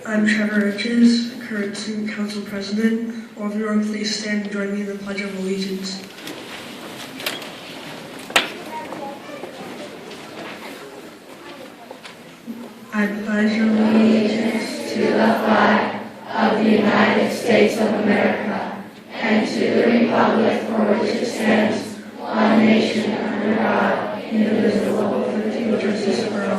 I'm Trevor Riches, current student council president. Will everyone please stand and join me in the Pledge of Allegiance? I pledge allegiance to the flag of the United States of America and to the republic for which it stands, one nation under God, indivisible, with justice for all.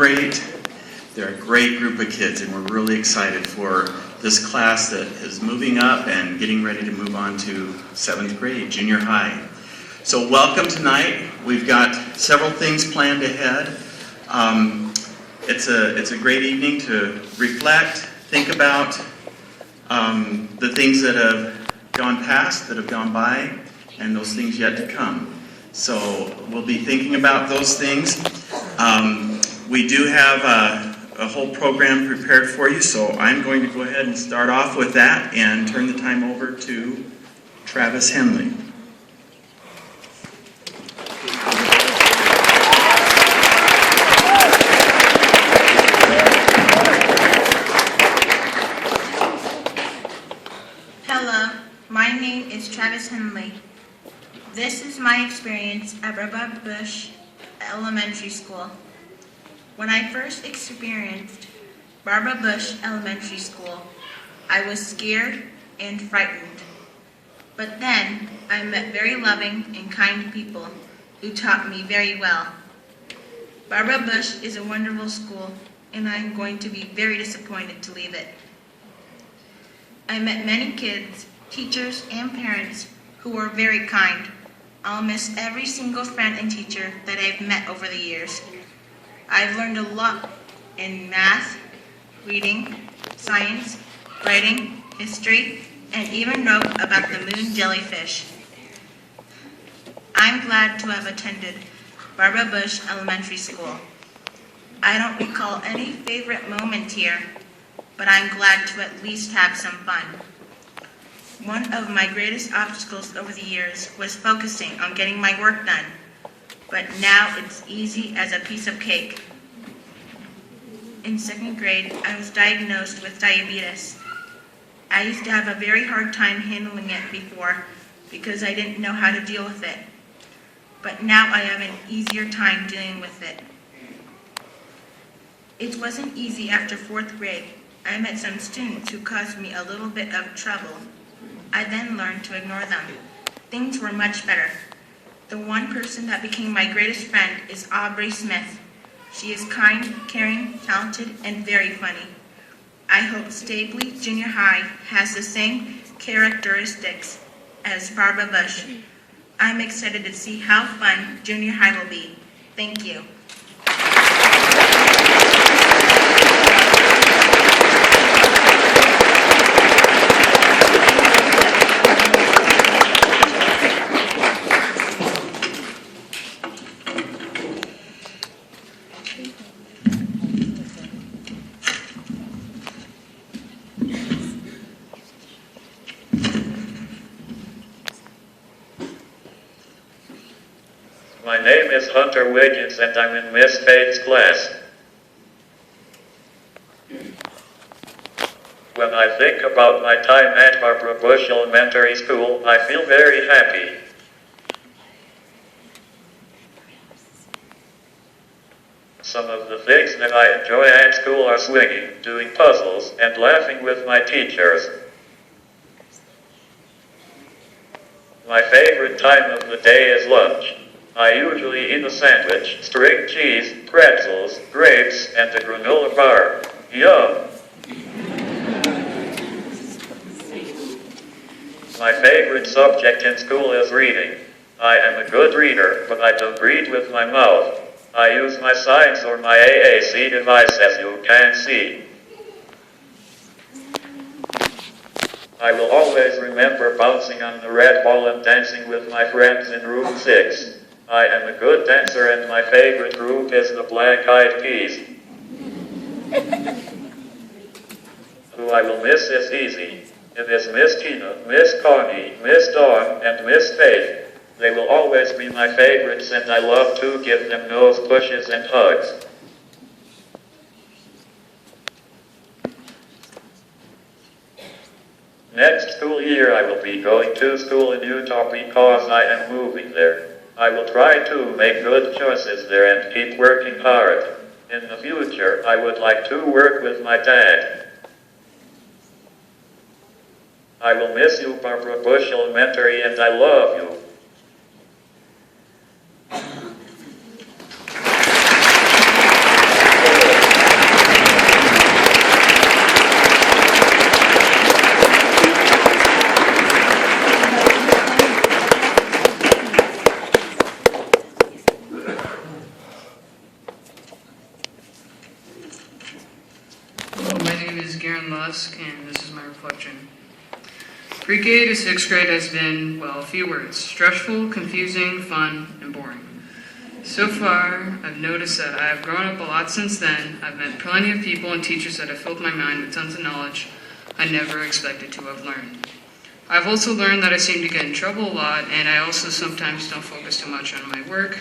great. They're a great group of kids, and we're really excited for this class that is moving up and getting ready to move on to 7th grade, junior high. So welcome tonight. We've got several things planned ahead. It's a great evening to reflect, think about the things that have gone past, that have gone by, and those things yet to come. So we'll be thinking about those things. We do have a whole program prepared for you, so I'm going to go ahead and start off with that and turn the time over to Travis Henley. Hello, my name is Travis Henley. This is my experience at Barbara Bush Elementary School. When I first experienced Barbara Bush Elementary School, I was scared and frightened. But then I met very loving and kind people who taught me very well. Barbara Bush is a wonderful school, and I am going to be very disappointed to leave it. I met many kids, teachers, and parents who were very kind. I'll miss every single friend and teacher that I've met over the years. I've learned a lot in math, reading, science, writing, history, and even wrote about the moon jellyfish. I'm glad to have attended Barbara Bush Elementary School. I don't recall any favorite moment here, but I'm glad to at least have some fun. One of my greatest obstacles over the years was focusing on getting my work done, but now it's easy as a piece of cake. In 2nd grade, I was diagnosed with diabetes. I used to have a very hard time handling it before because I didn't know how to deal with it, but now I have an easier time dealing with it. It wasn't easy after 4th grade. I met some students who caused me a little bit of trouble. I then learned to ignore them. Things were much better. The one person that became my greatest friend is Aubrey Smith. She is kind, caring, talented, and very funny. I hope Stapley Junior High has the same characteristics as Barbara Bush. I'm excited to see how fun junior high will be. Thank you. My name is Hunter Wiggins and I'm in Miss Faith's class. When I think about my time at Barbara Bush Elementary School, I feel very happy. Some of the things that I enjoy at school are swinging, doing puzzles, and laughing with my teachers. My favorite time of the day is lunch. I usually eat a sandwich, string cheese, pretzels, grapes, and a granola bar. Yum! My favorite subject in school is reading. I am a good reader, but I don't read with my mouth. I use my signs or my AAC device, as you can see. I will always remember bouncing on the red ball and dancing with my friends in room 6. I am a good dancer and my favorite group is the Black Eyed Peas. Who I will miss is easy. It is Miss Tina, Miss Connie, Miss Dawn, and Miss Faith. They will always be my favorites and I love to give them nose pushes and hugs. Next school year I will be going to school in Utah because I am moving there. I will try to make good choices there and keep working hard. In the future, I would like to work with my dad. I will miss you, Barbara Bush Elementary, and I love you. reflection. Pre-K to 6th grade has been, well, a few words: stressful, confusing, fun, and boring. So far, I've noticed that I have grown up a lot since then. I've met plenty of people and teachers that have filled my mind with tons of knowledge I never expected to have learned. I've also learned that I seem to get in trouble a lot, and I also sometimes don't focus too much on my work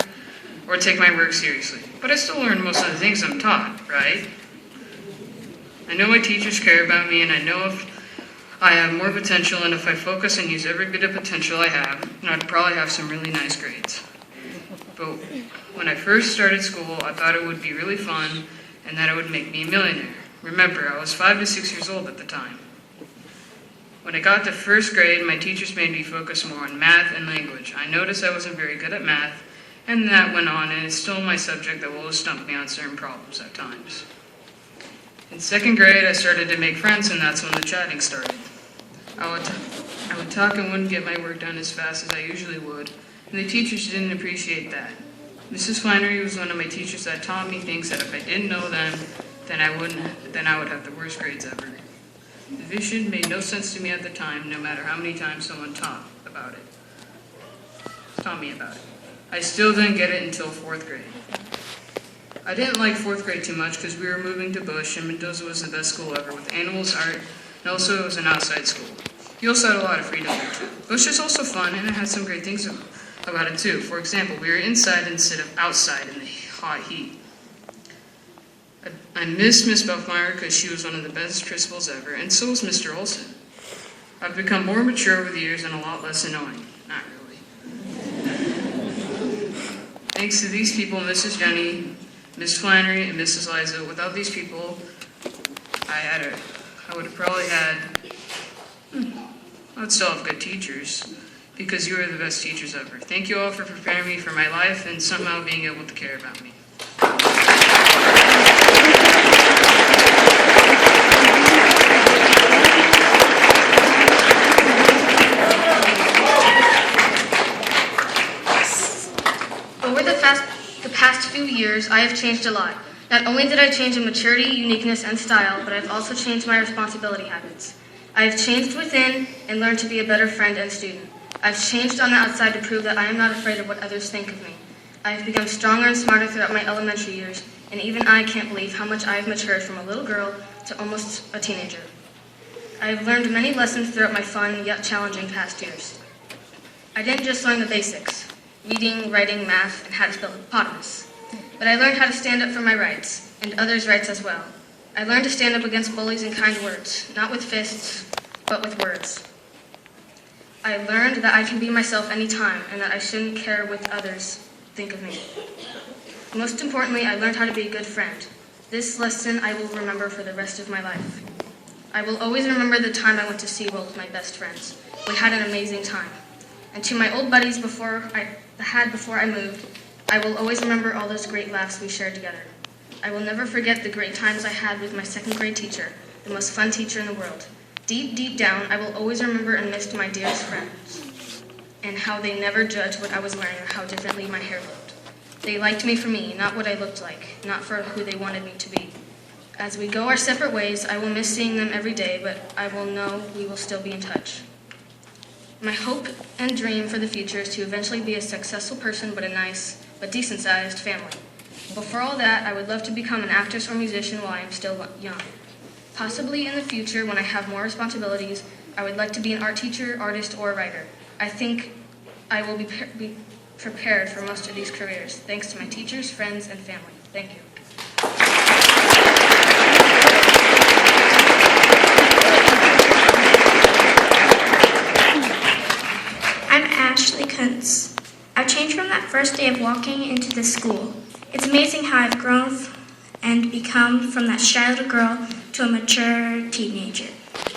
or take my work seriously. But I still learn most of the things I'm taught, right? I know my teachers care about me, and I know if I have more potential, and if I focus and use every bit of potential I have, I'd probably have some really nice grades. But when I first started school, I thought it would be really fun and that it would make me a millionaire. Remember, I was 5 to 6 years old at the time. When I got to 1st grade, my teachers made me focus more on math and language. I noticed I wasn't very good at math, and that went on, and it's still my subject that will always stump me on certain problems at times. In 2nd grade, I started to make friends, and that's when the chatting started. I would talk and wouldn't get my work done as fast as I usually would, and the teachers didn't appreciate that. Mrs. Flannery was one of my teachers that taught me things that if I didn't know them, then I would have the worst grades ever. The vision made no sense to me at the time, no matter how many times someone taught me about it. I still didn't get it until 4th grade. I didn't like 4th grade too much because we were moving to Bush, and Mendoza was the best school ever with animals, art, and also it was an outside school. You also had a lot of freedom there too. Bush is also fun, and it had some great things about it too. For example, we were inside instead of outside in the hot heat. I missed Miss Buffmeyer because she was one of the best principals ever, and so was Mr. Olson. I've become more mature over the years and a lot less annoying. Not really. Thanks to these people, Mrs. Jenny, Miss Flannery, and Mrs. Liza. Without these people, I would have probably had, I would still have good teachers, because you are the best teachers ever. Thank you all for preparing me for my life and somehow being able to care about me. Over the past few years, I have changed a lot. Not only did I change in maturity, uniqueness, and style, but I've also changed my responsibility habits. I have changed within and learned to be a better friend and student. I've changed on the outside to prove that I am not afraid of what others think of me. I have become stronger and smarter throughout my elementary years, and even I can't believe how much I have matured from a little girl to almost a teenager. I have learned many lessons throughout my fun yet challenging past years. I didn't just learn the basics, reading, writing, math, and how to spell hippopotamus, but I learned how to stand up for my rights, and others' rights as well. I learned to stand up against bullies in kind words, not with fists, but with words. I learned that I can be myself anytime, and that I shouldn't care what others think of me. Most importantly, I learned how to be a good friend. This lesson I will remember for the rest of my life. I will always remember the time I went to SeaWorld with my best friends. We had an amazing time. And to my old buddies before I moved, I will always remember all those great laughs we shared together. I will never forget the great times I had with my 2nd grade teacher, the most fun teacher in the world. Deep, deep down, I will always remember and miss my dearest friends, and how they never judged what I was wearing or how differently my hair looked. They liked me for me, not what I looked like, not for who they wanted me to be. As we go our separate ways, I will miss seeing them every day, but I will know we will still be in touch. My hope and dream for the future is to eventually be a successful person with a nice but decent-sized family. But for all that, I would love to become an actress or musician while I am still young. Possibly in the future, when I have more responsibilities, I would like to be an art teacher, artist, or writer. I think I will be prepared for most of these careers, thanks to my teachers, friends, and family. Thank you. I'm Ashley Kuntz. I've changed from that first day of walking into the school. It's amazing how I've grown and become from that shy little girl to a mature teenager.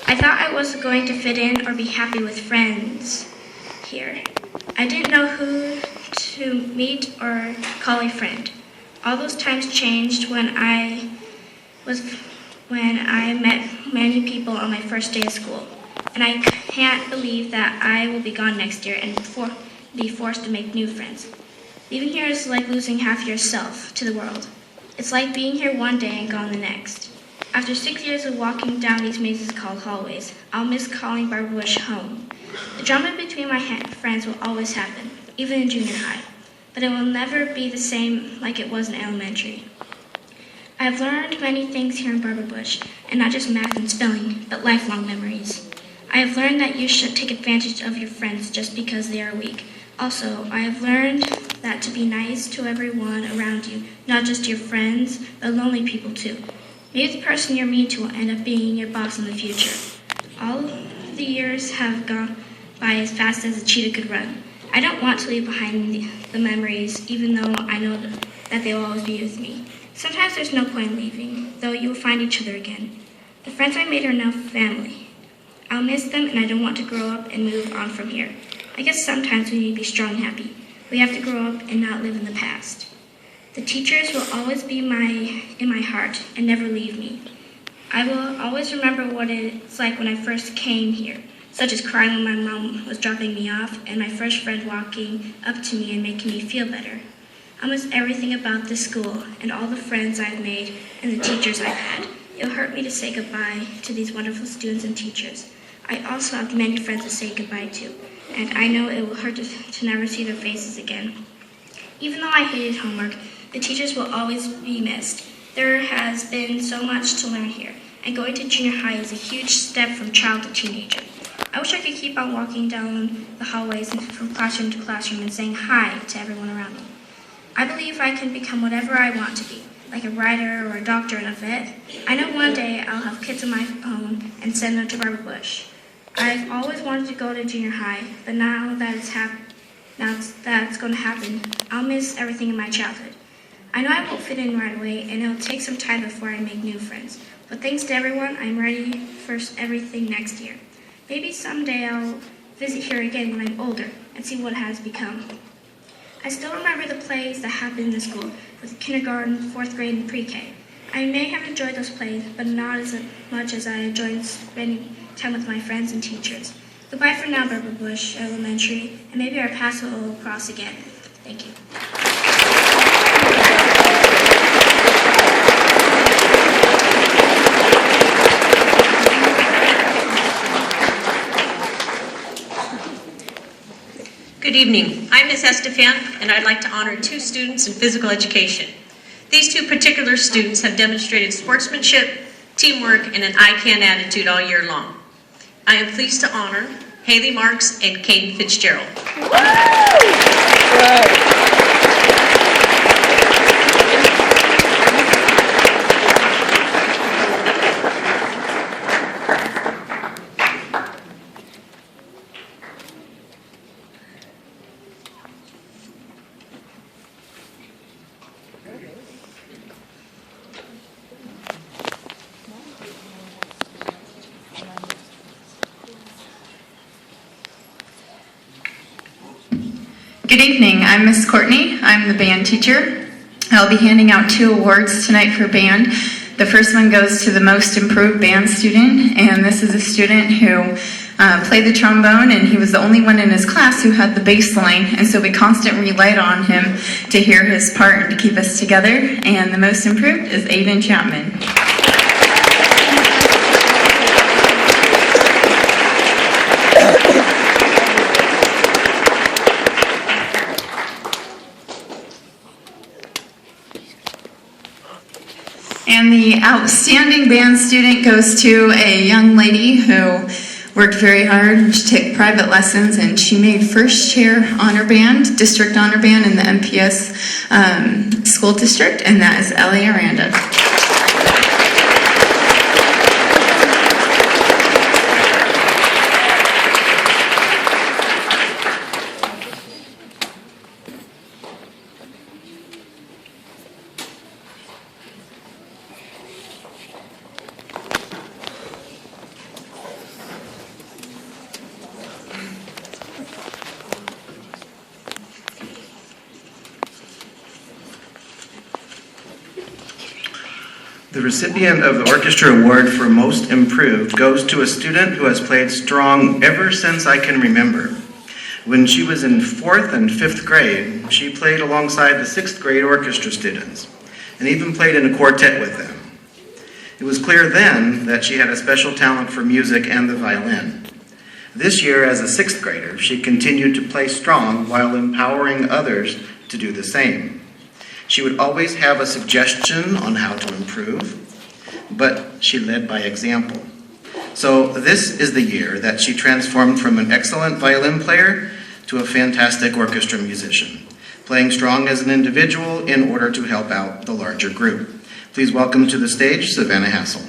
I thought I wasn't going to fit in or be happy with friends here. I didn't know who to meet or call a friend. All those times changed when I met many people on my first day of school. And I can't believe that I will be gone next year and be forced to make new friends. Leaving here is like losing half yourself to the world. It's like being here one day and gone the next. After 6 years of walking down these mazes called hallways, I'll miss calling Barbara Bush home. The drama between my friends will always happen, even in junior high, but it will never be the same like it was in elementary. I have learned many things here in Barbara Bush, and not just math and spelling, but lifelong memories. I have learned that you should take advantage of your friends just because they are weak. Also, I have learned that to be nice to everyone around you, not just your friends, but lonely people too. Maybe the person you're mean to will end up being your boss in the future. All the years have gone by as fast as a cheetah could run. I don't want to leave behind the memories, even though I know that they will always be with me. Sometimes there's no point in leaving, though you will find each other again. The friends I made are now family. I'll miss them, and I don't want to grow up and move on from here. I guess sometimes we need to be strong and happy. We have to grow up and not live in the past. The teachers will always be in my heart and never leave me. I will always remember what it's like when I first came here, such as crying when my mom was dropping me off and my first friend walking up to me and making me feel better. I miss everything about this school and all the friends I've made and the teachers I've had. It'll hurt me to say goodbye to these wonderful students and teachers. I also have many friends to say goodbye to, and I know it will hurt to never see their faces again. Even though I hated homework, the teachers will always be missed. There has been so much to learn here, and going to junior high is a huge step from child to teenager. I wish I could keep on walking down the hallways from classroom to classroom and saying hi to everyone around me. I believe I can become whatever I want to be, like a writer or a doctor and a vet. I know one day I'll have kids of my own and send them to Barbara Bush. I've always wanted to go to junior high, but now that it's going to happen, I'll miss everything in my childhood. I know I won't fit in right away, and it'll take some time before I make new friends. But thanks to everyone, I'm ready for everything next year. Maybe someday I'll visit here again when I'm older and see what it has become. I still remember the plays that happened in the school with kindergarten, 4th grade, and pre-K. I may have enjoyed those plays, but not as much as I enjoyed spending time with my friends and teachers. Goodbye for now, Barbara Bush Elementary, and maybe our paths will cross again. Thank you. Good evening. I'm Ms. Estefan, and I'd like to honor 2 students in physical education. These 2 particular students have demonstrated sportsmanship, teamwork, and an I-can attitude all year long. I am pleased to honor Haley Marks and Caden Fitzgerald. Good evening, I'm Miss Courtney. I'm the band teacher. I'll be handing out 2 awards tonight for band. The first one goes to the most improved band student, and this is a student who played the trombone, and he was the only one in his class who had the bass line, and so we constantly relied on him to hear his part and to keep us together. And the most improved is Aiden Chapman. And the outstanding band student goes to a young lady who worked very hard to take private lessons, and she made first chair honor band, district honor band in the MPS school district, and that is Ellie Aranda. The recipient of the Orchestra Award for Most Improved goes to a student who has played strong ever since I can remember. When she was in 4th and 5th grade, she played alongside the 6th grade orchestra students and even played in a quartet with them. It was clear then that she had a special talent for music and the violin. This year, as a 6th grader, she continued to play strong while empowering others to do the same. She would always have a suggestion on how to improve, but she led by example. So this is the year that she transformed from an excellent violin player to a fantastic orchestra musician, playing strong as an individual in order to help out the larger group. Please welcome to the stage Savannah Hassel.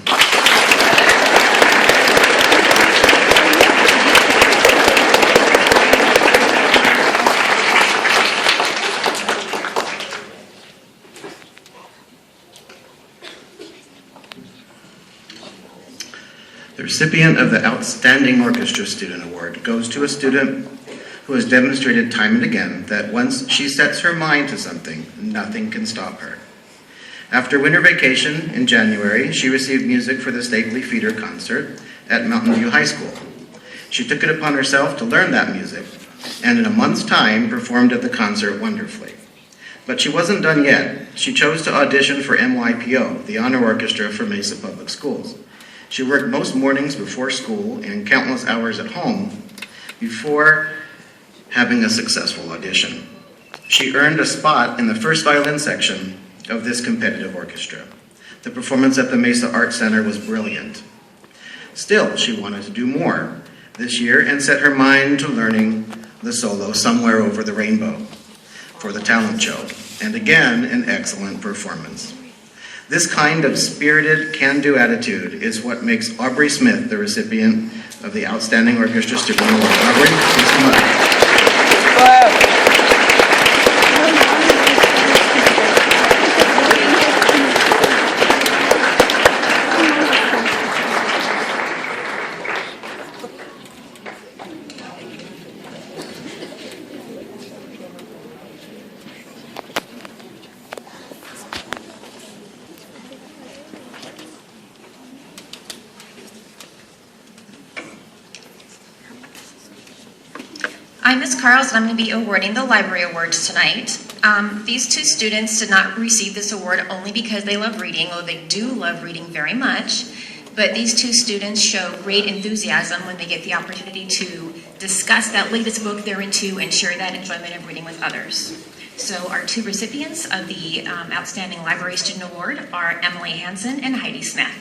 The recipient of the Outstanding Orchestra Student Award goes to a student who has demonstrated time and again that once she sets her mind to something, nothing can stop her. After winter vacation in January, she received music for the Stately Feeder concert at Mountain View High School. She took it upon herself to learn that music, and in a month's time performed at the concert wonderfully. But she wasn't done yet. She chose to audition for MYPO, the honor orchestra for Mesa Public Schools. She worked most mornings before school and countless hours at home before having a successful audition. She earned a spot in the first violin section of this competitive orchestra. The performance at the Mesa Arts Center was brilliant. Still, she wanted to do more this year and set her mind to learning the solo Somewhere Over the Rainbow for the talent show, and again, an excellent performance. This kind of spirited, can-do attitude is what makes Aubrey Smith the recipient of the Outstanding Orchestra Student Award. Aubrey, please come up. I'm Ms. Carls, and I'm going to be awarding the Library Awards tonight. These two students did not receive this award only because they love reading, although they do love reading very much. But these two students show great enthusiasm when they get the opportunity to discuss that latest book they're into and share that enjoyment of reading with others. So our two recipients of the Outstanding Library Student Award are Emily Hansen and Heidi Smith.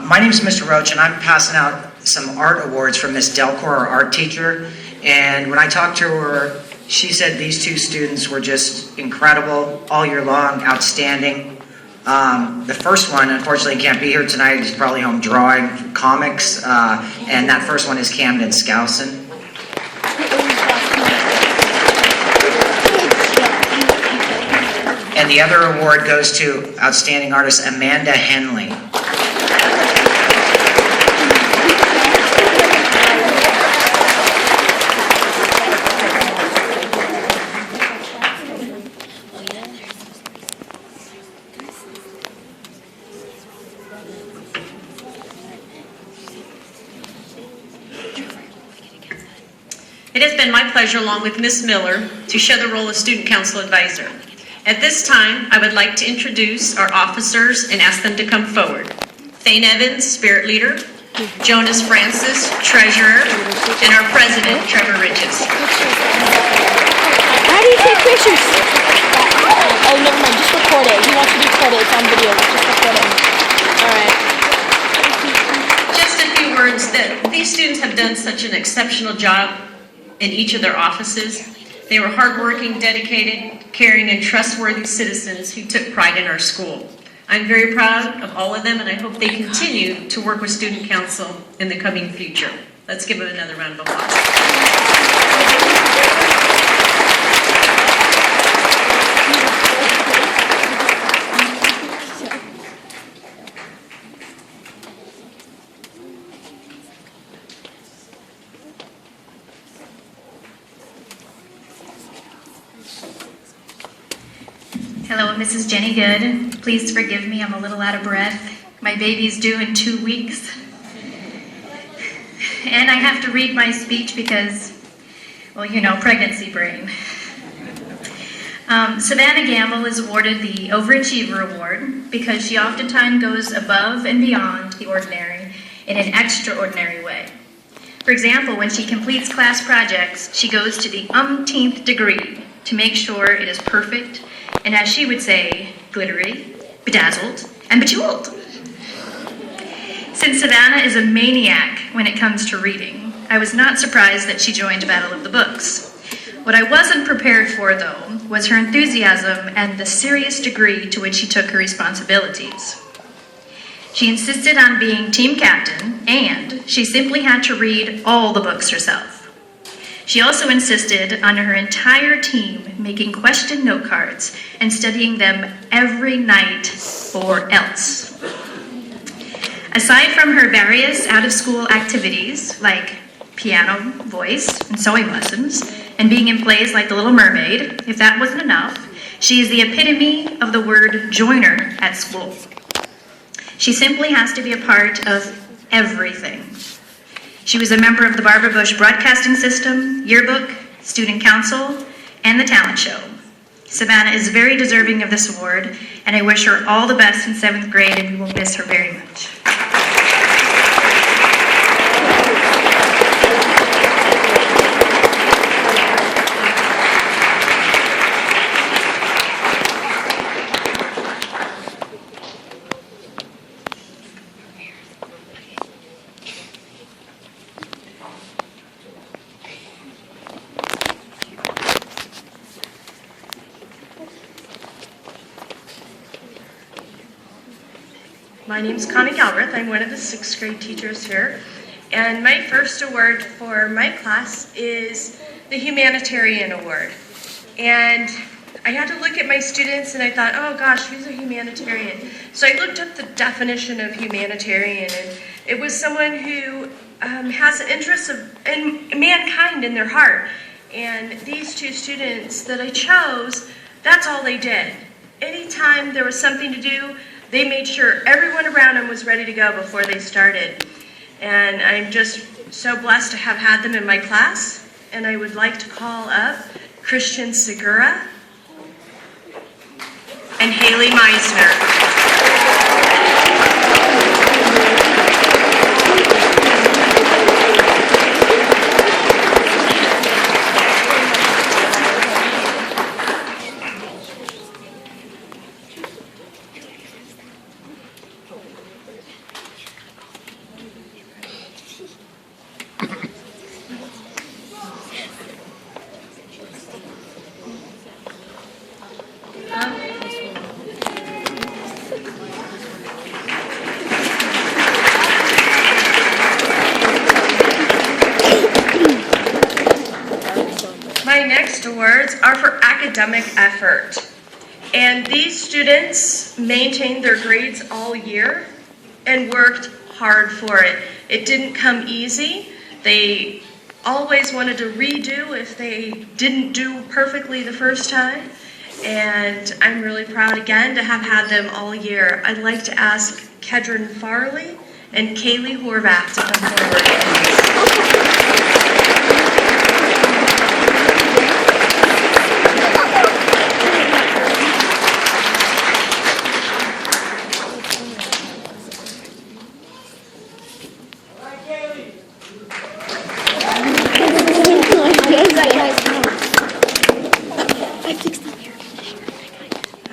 My name is Mr. Roach, and I'm passing out some art awards from Miss Delcor, our art teacher. And when I talked to her, she said these two students were just incredible all year long, outstanding. The first one, unfortunately, can't be here tonight. He's probably home drawing comics. And that first one is Camden Skousen. And the other award goes to outstanding artist Amanda Henley. It has been my pleasure, along with Ms. Miller, to share the role of Student Council Advisor. At this time, I would like to introduce our officers and ask them to come forward. Thane Evans, Spirit Leader, Jonas Francis, Treasurer, and our President, Trevor Riches. How do you take pictures? Oh, never mind, just record it. He wants to be recorded, it's on video, just record it. Alright. Just a few words that these students have done such an exceptional job in each of their offices. They were hardworking, dedicated, caring, and trustworthy citizens who took pride in our school. I'm very proud of all of them, and I hope they continue to work with Student Council in the coming future. Let's give them another round of applause. Hello, Mrs. Jenny Good. Please forgive me, I'm a little out of breath. My baby's due in 2 weeks. And I have to read my speech because, well, you know, pregnancy brain. Savannah Gamble is awarded the Overachiever Award because she oftentimes goes above and beyond the ordinary in an extraordinary way. For example, when she completes class projects, she goes to the umpteenth degree to make sure it is perfect, and as she would say, glittery, bedazzled, and bejeweled. Since Savannah is a maniac when it comes to reading, I was not surprised that she joined Battle of the Books. What I wasn't prepared for, though, was her enthusiasm and the serious degree to which she took her responsibilities. She insisted on being team captain, and she simply had to read all the books herself. She also insisted on her entire team making question note cards and studying them every night or else. Aside from her various out-of-school activities like piano, voice, and sewing lessons, and being in plays like The Little Mermaid, if that wasn't enough, she is the epitome of the word joiner at school. She simply has to be a part of everything. She was a member of the Barbara Bush Broadcasting System, Yearbook, Student Council, and the Talent Show. Savannah is very deserving of this award, and I wish her all the best in 7th grade, and we will miss her very much. My name's Connie Galbraith. I'm one of the 6th grade teachers here. And my first award for my class is the Humanitarian Award. And I had to look at my students and I thought, oh gosh, who's a humanitarian? So I looked up the definition of humanitarian, and it was someone who has an interest in mankind in their heart. And these two students that I chose, that's all they did. Anytime there was something to do, they made sure everyone around them was ready to go before they started. And I'm just so blessed to have had them in my class. And I would like to call up Christian Segura and Haley Meisner. My next awards are for academic effort. And these students maintained their grades all year and worked hard for it. It didn't come easy. They always wanted to redo if they didn't do perfectly the first time. And I'm really proud again to have had them all year. I'd like to ask Kedron Farley and Kaylee Horvath to come forward.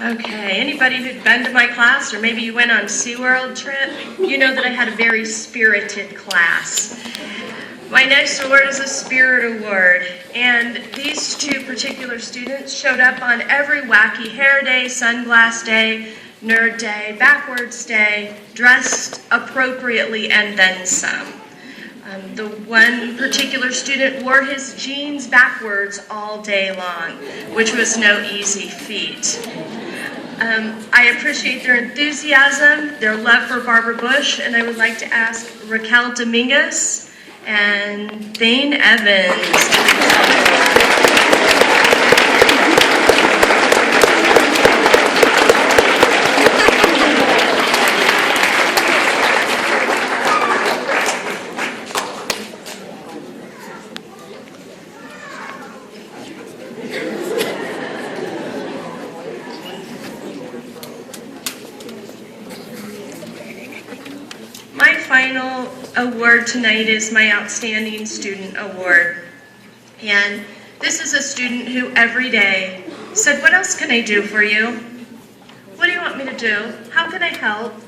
Okay, anybody who'd been to my class, or maybe you went on SeaWorld trip, you know that I had a very spirited class. My next award is a Spirit Award, and these two particular students showed up on every wacky hair day, sunglass day, nerd day, backwards day, dressed appropriately, and then some. The one particular student wore his jeans backwards all day long, which was no easy feat. I appreciate their enthusiasm, their love for Barbara Bush, and I would like to ask Raquel Dominguez and Thane Evans. award tonight is my Outstanding Student Award. And this is a student who every day said, "What else can I do for you? What do you want me to do? How can I help?"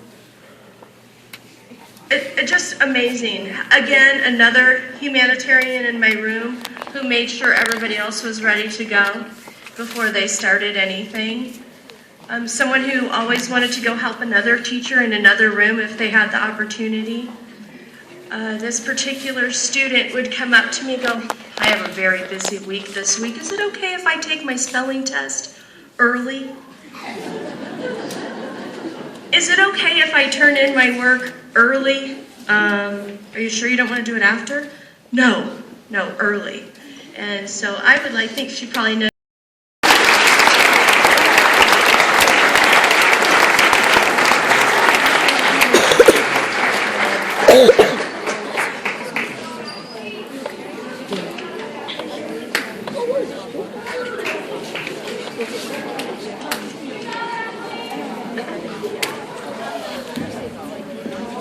It's just amazing. Again, another humanitarian in my room who made sure everybody else was ready to go before they started anything. Someone who always wanted to go help another teacher in another room if they had the opportunity. This particular student would come up to me and go, "I have a very busy week this week. Is it okay if I take my spelling test early? Is it okay if I turn in my work early? Are you sure you don't want to do it after?" No, early. And so I would think she probably knows.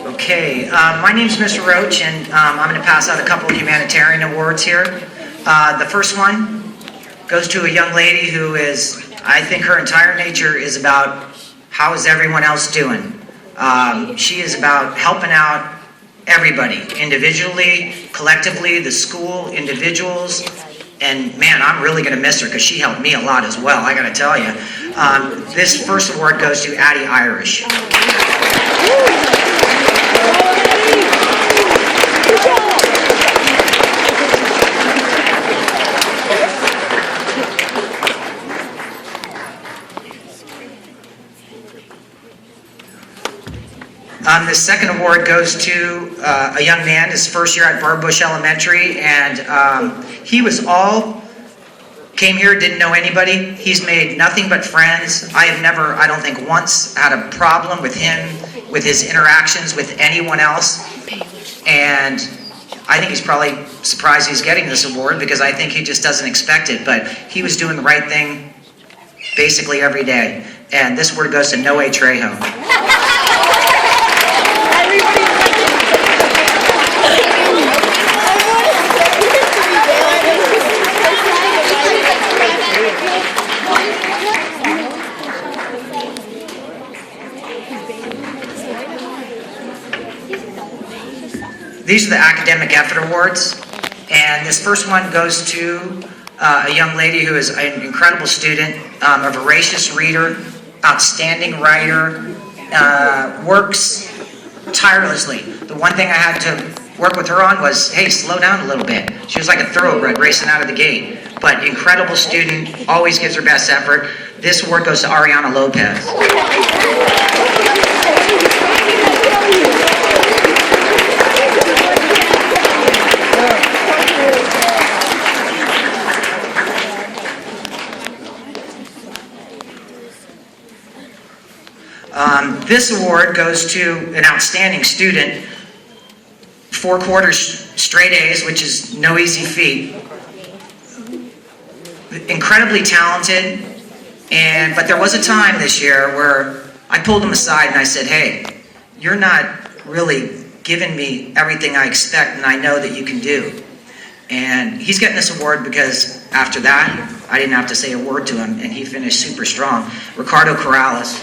Okay, my name's Mr. Roach, and I'm going to pass out a couple of humanitarian awards here. The first one goes to a young lady who is, I think her entire nature is about how is everyone else doing. She is about helping out everybody, individually, collectively, the school, individuals, and man, I'm really going to miss her because she helped me a lot as well, I got to tell you. This first award goes to Addie Irish. The second award goes to a young man, his first year at Barbush Elementary, and came here, didn't know anybody. He's made nothing but friends. I have never, I don't think once, had a problem with him, with his interactions with anyone else. And I think he's probably surprised he's getting this award because I think he just doesn't expect it, but he was doing the right thing basically every day. And this award goes to Noe Trejo. These are the Academic Effort Awards, and this first one goes to a young lady who is an incredible student, a voracious reader, outstanding writer, works tirelessly. The one thing I had to work with her on was, hey, slow down a little bit. She was like a thoroughbred racing out of the gate, but incredible student, always gives her best effort. This award goes to Ariana Lopez. This award goes to an outstanding student, 4 quarters straight A's, which is no easy feat. Incredibly talented, but there was a time this year where I pulled him aside and I said, "Hey, you're not really giving me everything I expect and I know that you can do." And he's getting this award because after that, I didn't have to say a word to him, and he finished super strong. Ricardo Corrales.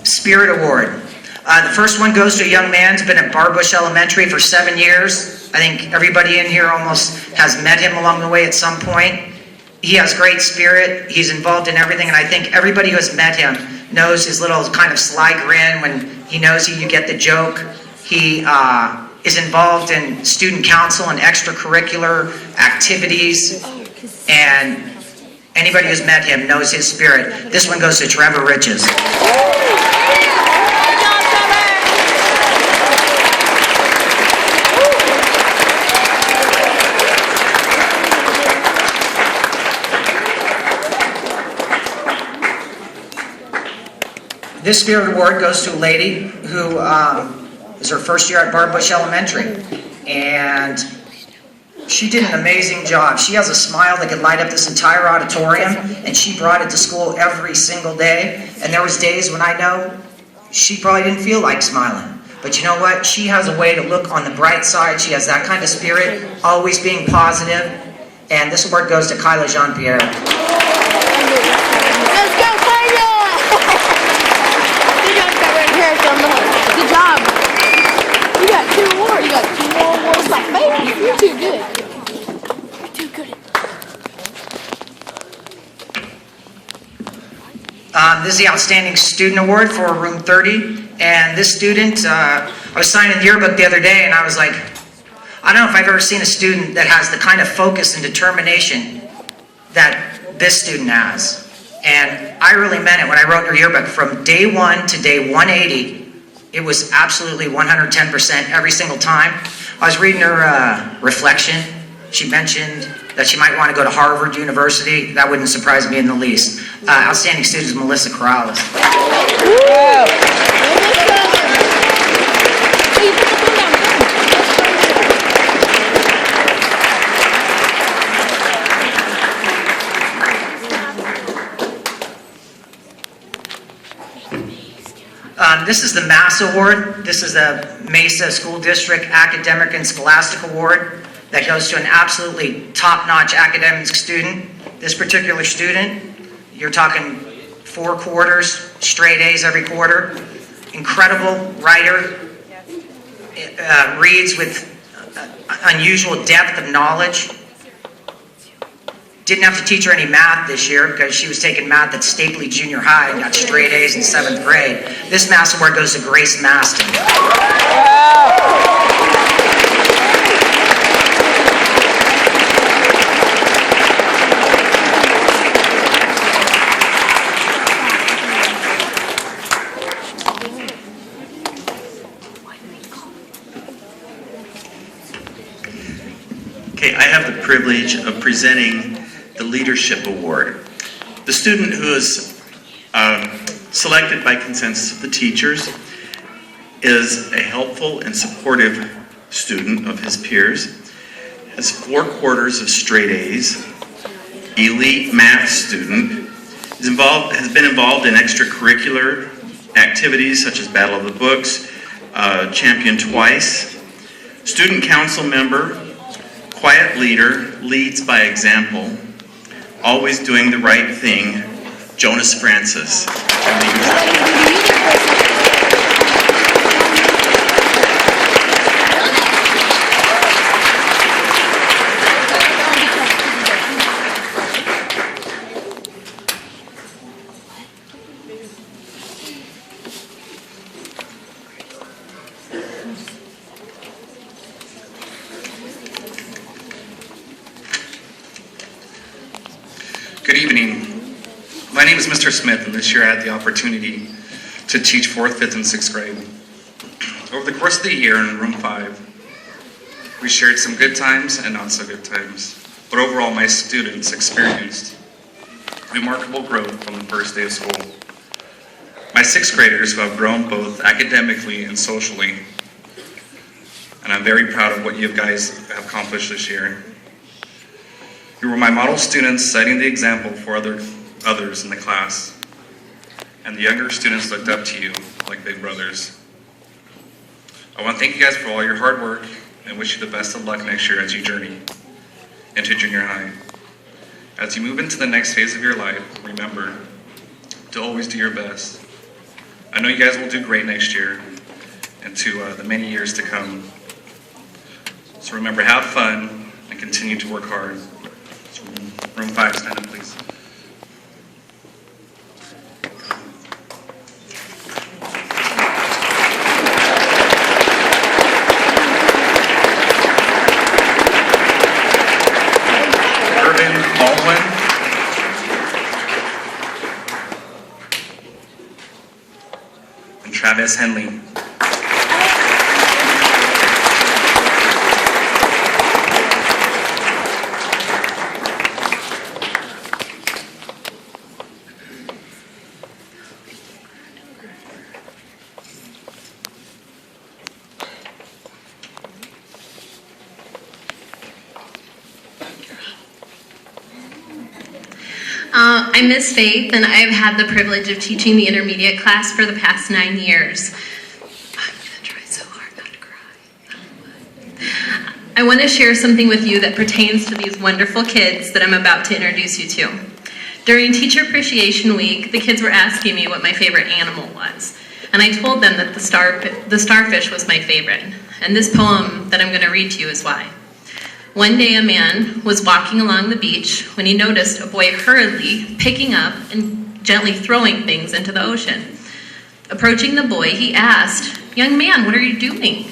Spirit Award. The first one goes to a young man who's been at Barbush Elementary for 7 years. I think everybody in here almost has met him along the way at some point. He has great spirit. He's involved in everything, and I think everybody who has met him knows his little kind of sly grin when he knows you get the joke. He is involved in student council and extracurricular activities, and anybody who's met him knows his spirit. This one goes to Trevor Riches. This Spirit Award goes to a lady who is her first year at Barb Bush Elementary. And she did an amazing job. She has a smile that could light up this entire auditorium, and she brought it to school every single day. And there was days when I know she probably didn't feel like smiling. But you know what? She has a way to look on the bright side. She has that kind of spirit, always being positive. And this award goes to Kyla Jean-Pierre. Let's go, Kyla! Good job. You got 2 awards. You got 2 more awards like me. You're too good. You're too good. This is the Outstanding Student Award for Room 30. And this student, I was signing the yearbook the other day, and I was like, I don't know if I've ever seen a student that has the kind of focus and determination that this student has. And I really meant it when I wrote her yearbook. From day 1 to day 180, it was absolutely 110% every single time. I was reading her reflection. She mentioned that she might want to go to Harvard University. That wouldn't surprise me in the least. Outstanding student is Melissa Corrales. This is the MASS Award. This is the Mesa School District Academic and Scholastic Award that goes to an absolutely top-notch academic student. This particular student, you're talking 4 quarters, straight A's every quarter. Incredible writer, reads with unusual depth of knowledge. Didn't have to teach her any math this year because she was taking math at Stapley Junior High and got straight A's in 7th grade. This MASS Award goes to Grace Maston. Okay, I have the privilege of presenting the Leadership Award. The student who is selected by consensus of the teachers is a helpful and supportive student of his peers, has 4 quarters of straight A's, elite math student, has been involved in extracurricular activities such as Battle of the Books, championed twice, student council member, quiet leader, leads by example, always doing the right thing, Jonas Francis. Good evening. My name is Mr. Smith, and this year I had the opportunity to teach 4th, 5th, and 6th grade. Over the course of the year in room 5, we shared some good times and not so good times. But overall, my students experienced remarkable growth from the first day of school. My 6th graders who have grown both academically and socially, and I'm very proud of what you guys have accomplished this year. You were my model students, setting the example for others in the class. And the younger students looked up to you like big brothers. I want to thank you guys for all your hard work and wish you the best of luck next year as you journey into junior high. As you move into the next phase of your life, remember to always do your best. I know you guys will do great next year and to the many years to come. So remember, have fun and continue to work hard. Room 5, stand up, please. Irvin Baldwin. And Travis Henley. I'm Miss Faith, and I've had the privilege of teaching the intermediate class for the past 9 years. I'm gonna try so hard not to cry. I want to share something with you that pertains to these wonderful kids that I'm about to introduce you to. During Teacher Appreciation Week, the kids were asking me what my favorite animal was, and I told them that the starfish was my favorite, and this poem that I'm going to read to you is why. One day a man was walking along the beach when he noticed a boy hurriedly picking up and gently throwing things into the ocean. Approaching the boy, he asked, "Young man, what are you doing?"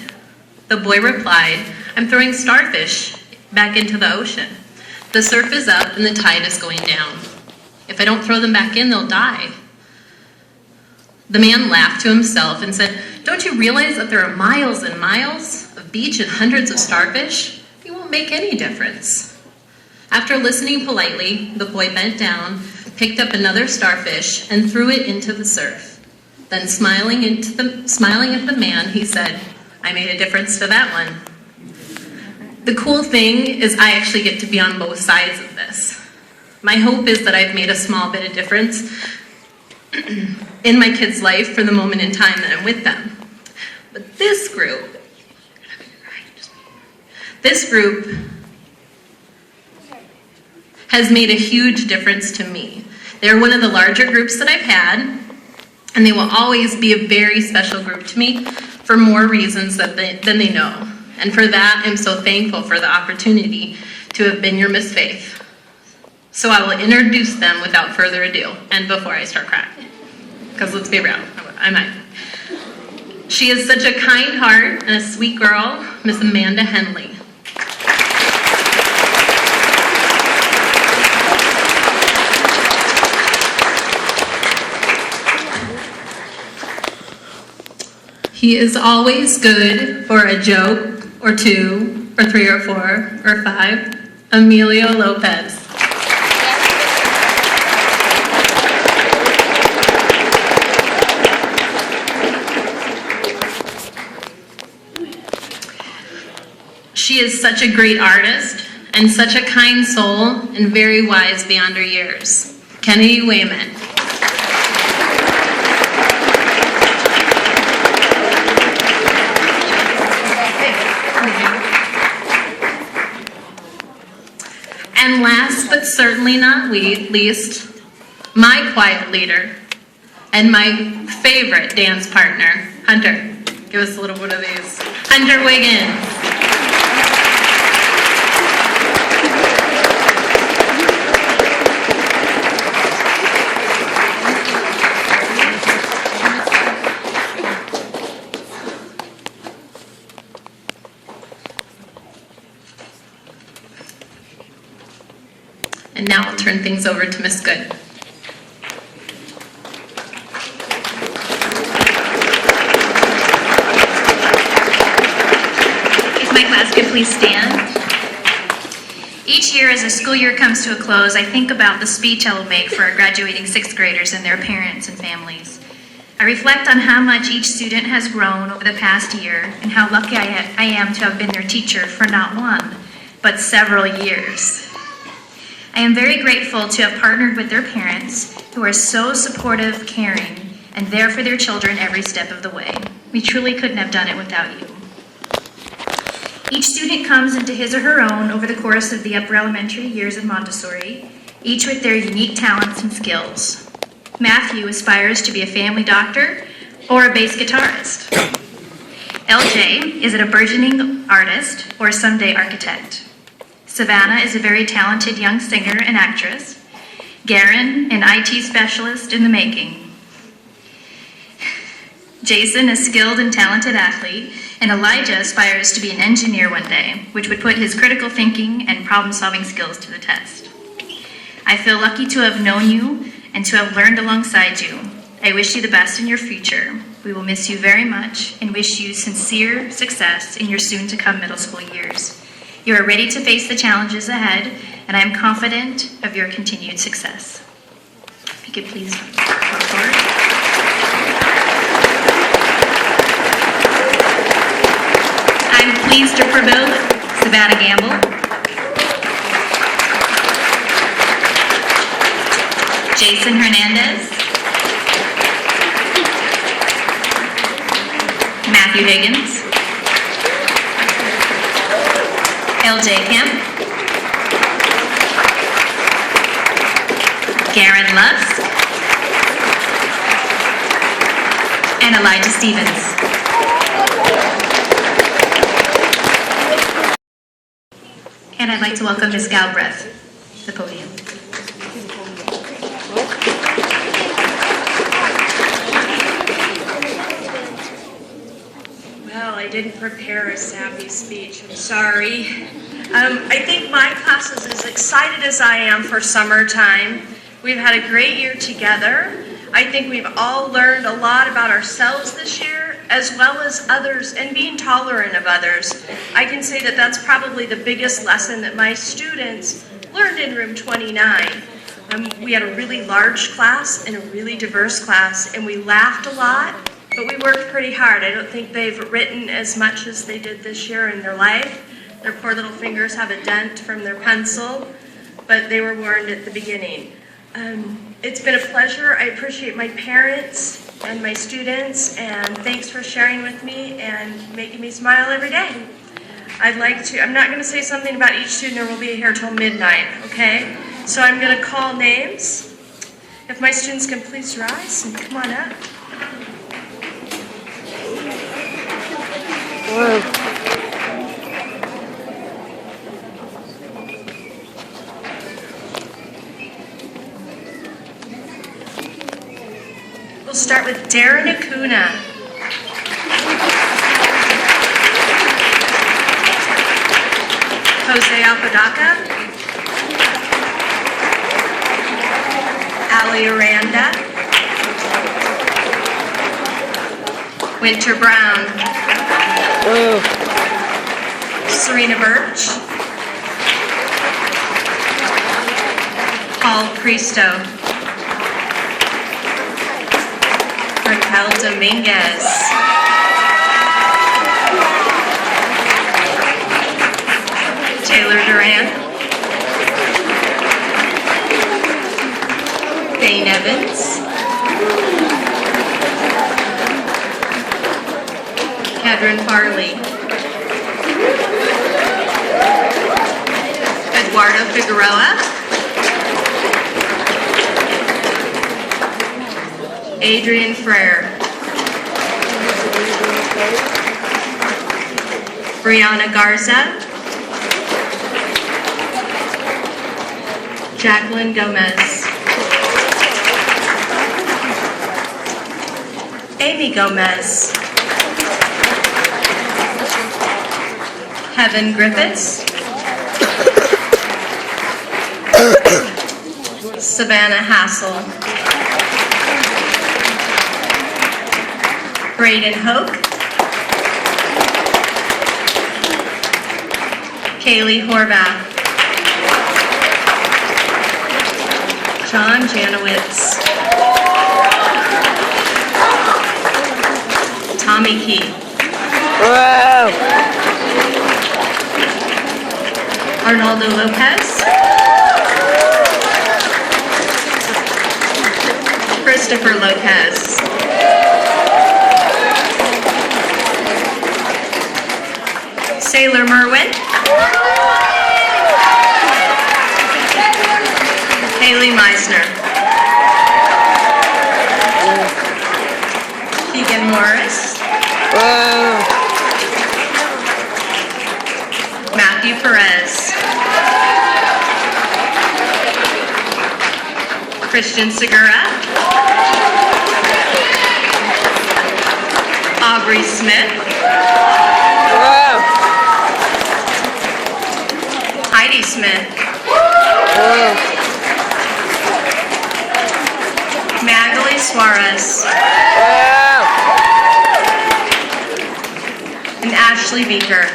The boy replied, "I'm throwing starfish back into the ocean. The surf is up and the tide is going down. If I don't throw them back in, they'll die." The man laughed to himself and said, "Don't you realize that there are miles and miles of beach and hundreds of starfish? It won't make any difference." After listening politely, the boy bent down, picked up another starfish, and threw it into the surf. Then smiling at the man, he said, "I made a difference to that one." The cool thing is I actually get to be on both sides of this. My hope is that I've made a small bit of difference in my kids' life for the moment in time that I'm with them. But this group has made a huge difference to me. They're one of the larger groups that I've had, and they will always be a very special group to me for more reasons than they know. And for that, I'm so thankful for the opportunity to have been your Miss Faith. So I will introduce them without further ado, and before I start crying. Because let's be real, I might. She is such a kind heart and a sweet girl, Miss Amanda Henley. He is always good for a joke, or two, or three, or four, or five. Emilio Lopez. She is such a great artist, and such a kind soul, and very wise beyond her years. Kennedy Wayman. And last but certainly not least, my quiet leader and my favorite dance partner, Hunter. Give us a little bit of these. Hunter Wiggins. And now I'll turn things over to Miss Good. If my class could please stand. Each year as the school year comes to a close, I think about the speech I will make for our graduating sixth graders and their parents and families. I reflect on how much each student has grown over the past year and how lucky I am to have been their teacher for not one, but several years. I am very grateful to have partnered with their parents, who are so supportive, caring, and there for their children every step of the way. We truly couldn't have done it without you. Each student comes into his or her own over the course of the upper elementary years of Montessori, each with their unique talents and skills. Matthew aspires to be a family doctor or a bass guitarist. LJ is a burgeoning artist or someday architect. Savannah is a very talented young singer and actress. Garen, an IT specialist in the making. Jason, a skilled and talented athlete, and Elijah aspires to be an engineer one day, which would put his critical thinking and problem-solving skills to the test. I feel lucky to have known you and to have learned alongside you. I wish you the best in your future. We will miss you very much and wish you sincere success in your soon-to-come middle school years. You are ready to face the challenges ahead, and I am confident of your continued success. If you could please come forward. I'm pleased to promote Savannah Gamble. Jason Hernandez, Matthew Higgins, LJ Kemp, Garen Lusk, and Elijah Stevens. And I'd like to welcome Ms. Galbraith to the podium. Well, I didn't prepare a sappy speech, I'm sorry. I think my class is as excited as I am for summertime. We've had a great year together. I think we've all learned a lot about ourselves this year, as well as others, and being tolerant of others. I can say that that's probably the biggest lesson that my students learned in room 29. We had a really large class and a really diverse class, and we laughed a lot, but we worked pretty hard. I don't think they've written as much as they did this year in their life. Their poor little fingers have a dent from their pencil, but they were warned at the beginning. It's been a pleasure. I appreciate my parents and my students, and thanks for sharing with me and making me smile every day. I'm not going to say something about each student, or we'll be here till midnight, okay? So I'm going to call names. If my students can please rise and come on up. We'll start with Darren Acuna. Jose Apodaca. Ali Aranda. Winter Brown. Serena Birch. Paul Cristo. Raquel Dominguez. Taylor Duran. Dane Evans. Kedron Farley. Eduardo Figueroa. Adrian Frere. Brianna Garza. Jacqueline Gomez. Amy Gomez. Heaven Griffiths. Savannah Hassel. Braden Hoke. Kaylee Horvath. John Janowitz. Tommy Key. Arnaldo Lopez. Christopher Lopez. Sailor Merwin. Haley Meisner. Keegan Morris. Matthew Perez. Christian Segura. Aubrey Smith. Heidi Smith. Magali Suarez. And Ashley Beaker.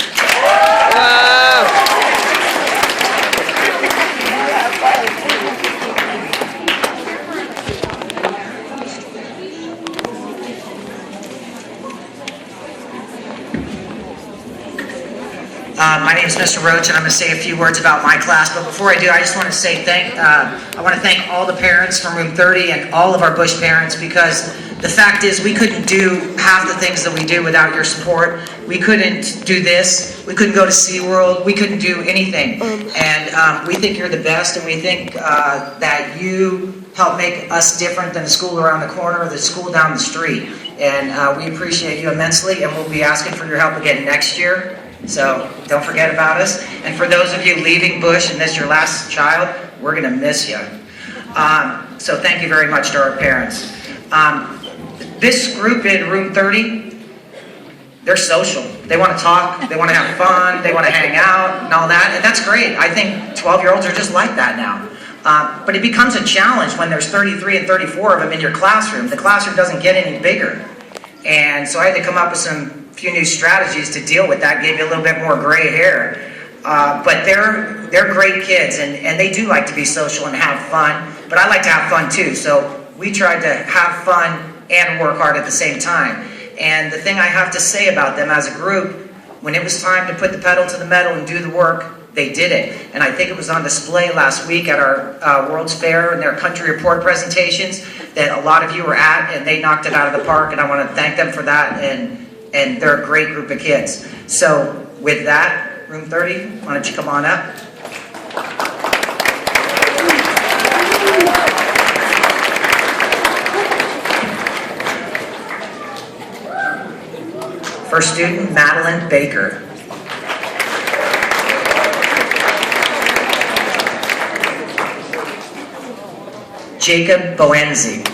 My name is Mr. Roach, and I'm going to say a few words about my class. But before I do, I just want to say I want to thank all the parents from Room 30 and all of our Bush parents, because the fact is we couldn't do half the things that we do without your support. We couldn't do this. We couldn't go to SeaWorld. We couldn't do anything. And we think you're the best, and we think that you help make us different than the school around the corner or the school down the street. And we appreciate you immensely, and we'll be asking for your help again next year. So don't forget about us. And for those of you leaving Bush and this is your last child, we're going to miss you. So thank you very much to our parents. This group in Room 30, they're social. They want to talk, they want to have fun, they want to hang out and all that. And that's great. I think 12-year-olds are just like that now. But it becomes a challenge when there's 33 and 34 of them in your classroom. The classroom doesn't get any bigger. And so I had to come up with some few new strategies to deal with that, gave you a little bit more gray hair. But they're great kids, and they do like to be social and have fun. But I like to have fun too, so we tried to have fun and work hard at the same time. And the thing I have to say about them as a group, when it was time to put the pedal to the metal and do the work, they did it. And I think it was on display last week at our World's Fair and their country report presentations that a lot of you were at, and they knocked it out of the park, and I want to thank them for that, and they're a great group of kids. So with that, Room 30, why don't you come on up? First student, Madeline Baker. Jacob Boenzi.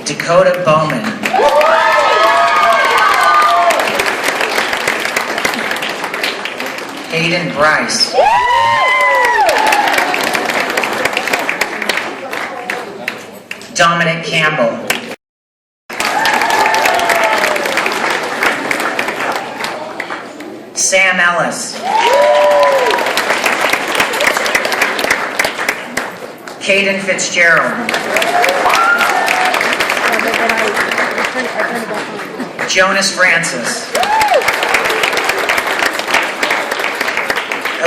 Dakota Bowman. Hayden Bryce. Dominic Campbell. Sam Ellis. Caden Fitzgerald. Jonas Francis.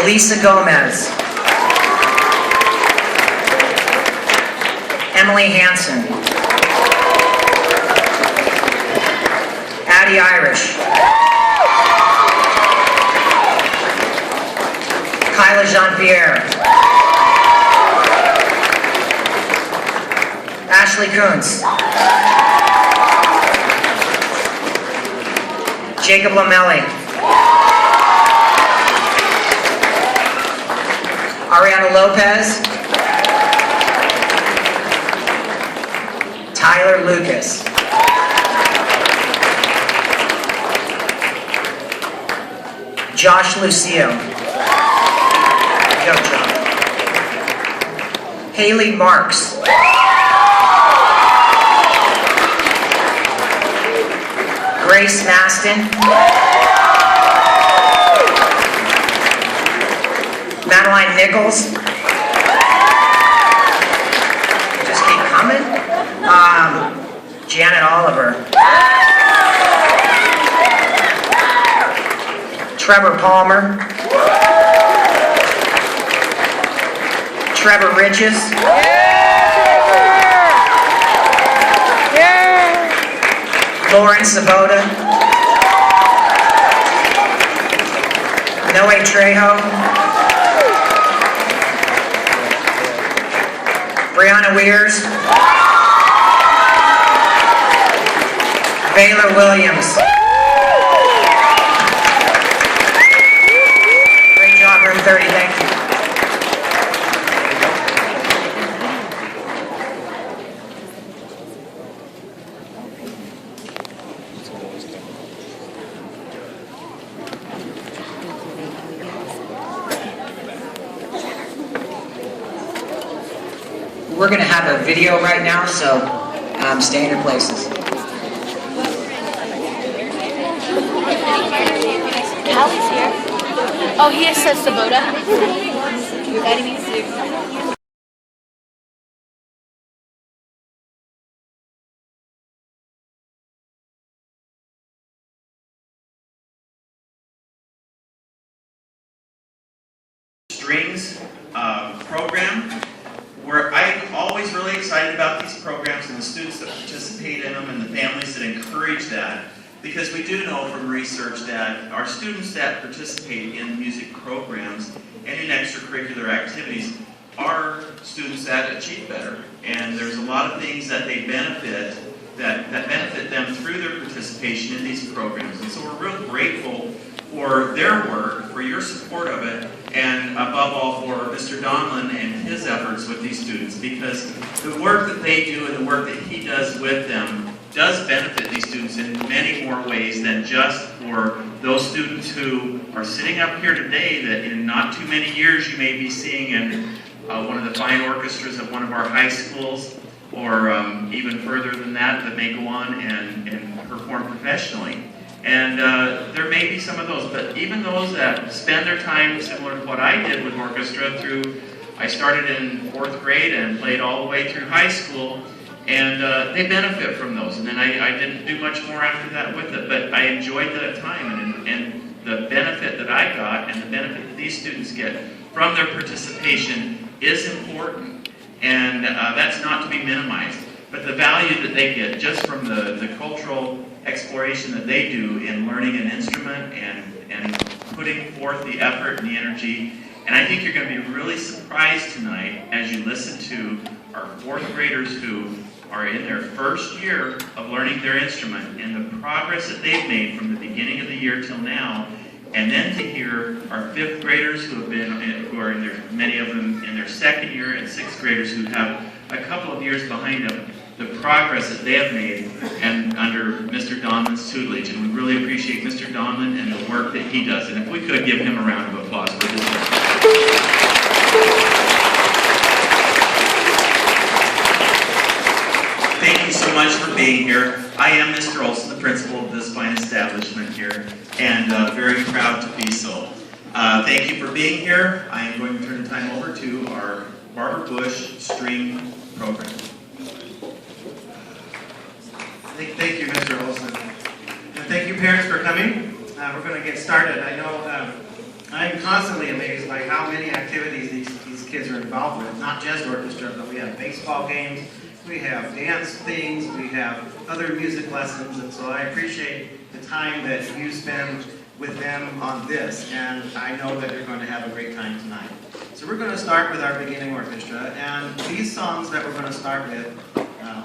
Elisa Gomez. Emily Hansen. Addie Irish. Kyla Jean-Pierre. Ashley Kuntz. Jacob Lamelli. Ariana Lopez. Tyler Lucas. Josh Lucio. Go, Josh. Haley Marks. Grace Maston. Madeline Nichols. Just keep coming. Janet Oliver. Trevor Palmer. Trevor Riches. Lauren Sabota. Noe Trejo. Brianna Weirs. Baylor Williams. Great job, Room 30, thank you. We're going to have a video right now, so stay in your places. Hallie's here. Oh, he says Sabota. That means strings program. I'm always really excited about these programs and the students that participate in them and the families that encourage that, because we do know from research that our students that participate in music programs and in extracurricular activities are students that achieve better. And there's a lot of things that they benefit, that benefit them through their participation in these programs. And so we're real grateful for their work, for your support of it, and above all for Mr. Donlin and his efforts with these students, because the work that they do and the work that he does with them does benefit these students in many more ways than just for those students who are sitting up here today that in not too many years you may be seeing in one of the fine orchestras of one of our high schools, or even further than that, that may go on and perform professionally. And there may be some of those, but even those that spend their time similar to what I did with orchestra I started in 4th grade and played all the way through high school, and they benefit from those. And then I didn't do much more after that with it, but I enjoyed that time, and the benefit that I got and the benefit that these students get from their participation is important, and that's not to be minimized. But the value that they get just from the cultural exploration that they do in learning an instrument and putting forth the effort and the energy. And I think you're going to be really surprised tonight as you listen to our 4th graders who are in their first year of learning their instrument and the progress that they've made from the beginning of the year till now. And then to hear our 5th graders who are in their, many of them in their 2nd year, and 6th graders who have a couple of years behind them, the progress that they have made and under Mr. Donlin's tutelage. And we really appreciate Mr. Donlin and the work that he does. And if we could give him a round of applause for his work. Thank you so much for being here. I am Mr. Olson, the principal of this fine establishment here, and very proud to be so. Thank you for being here. I am going to turn the time over to our Barbara Bush string program. Thank you, Mr. Olson. And thank you, parents, for coming. We're going to get started. I know I'm constantly amazed by how many activities these kids are involved with, not just orchestra, but we have baseball games, we have dance things, we have other music lessons, and so I appreciate the time that you spend with them on this, and I know that you're going to have a great time tonight. So we're going to start with our beginning orchestra, and these songs that we're going to start with,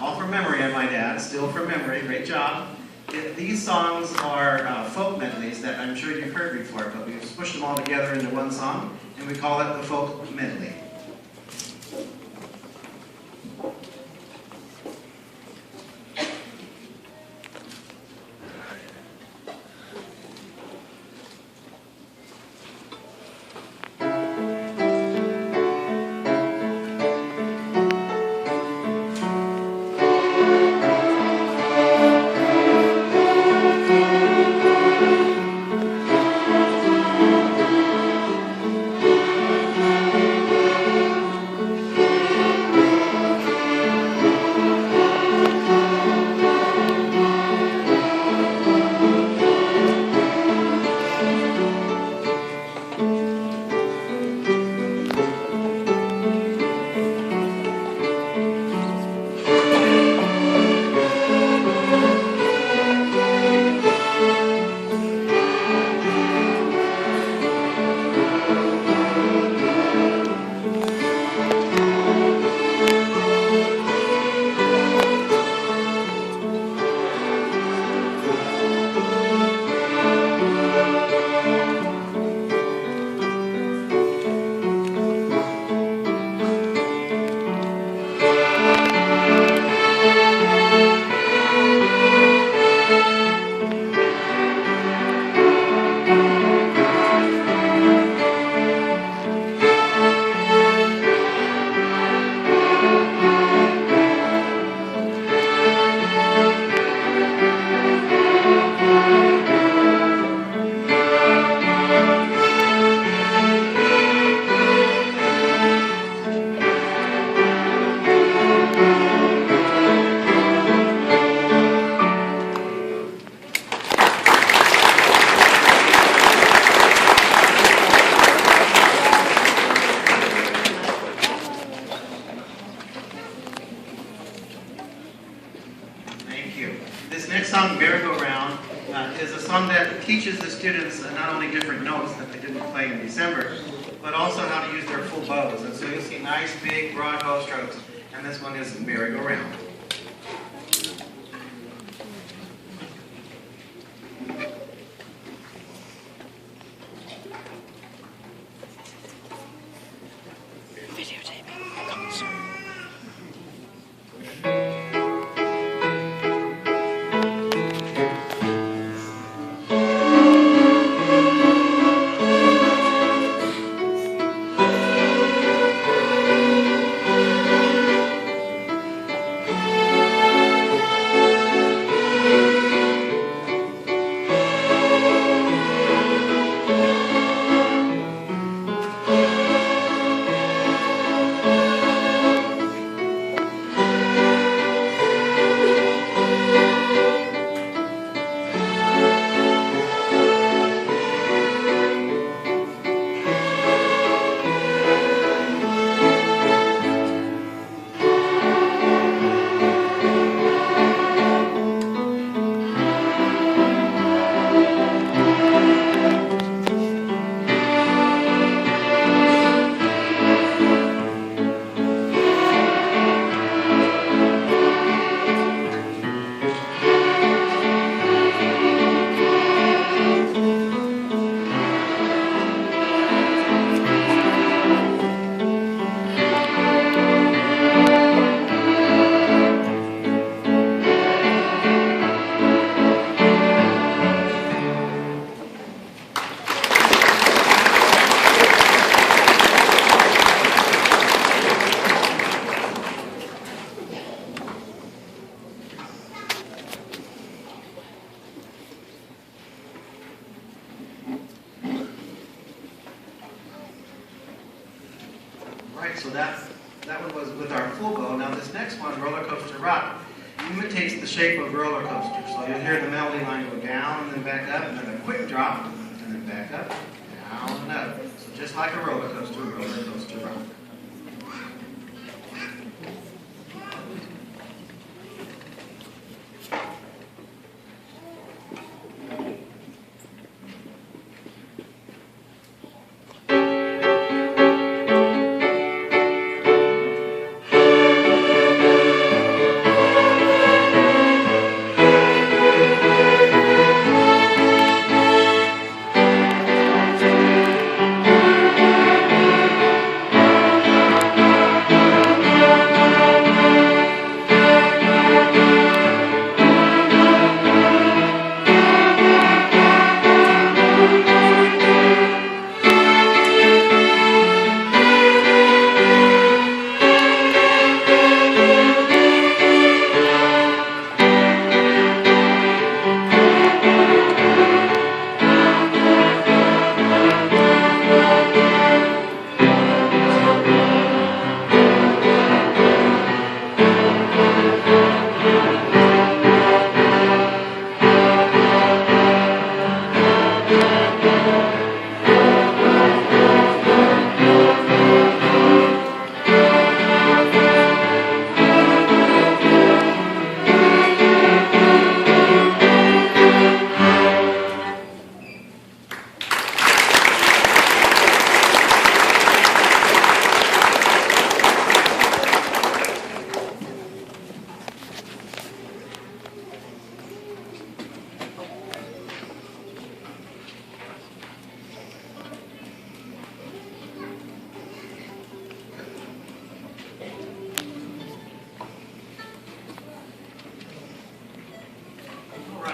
all from memory, I might add, still from memory, great job. These songs are folk medleys that I'm sure you've heard before, but we've smushed them all together into one song, and we call it the folk medley. This next song, Merry-Go-Round, is a song that teaches the students not only different notes that they didn't play in December, but also how to use their full bows. And so you'll see nice, big, broad bow strokes. And this one is Merry-Go-Round. Videotaping concert. Right, so that one was with our full bow. Now this next one, Roller Coaster Rock, imitates the shape of a roller coaster. So you'll hear the melody line go down and then back up, and then a quick drop, and then back up, down and up. So just like a roller coaster rock.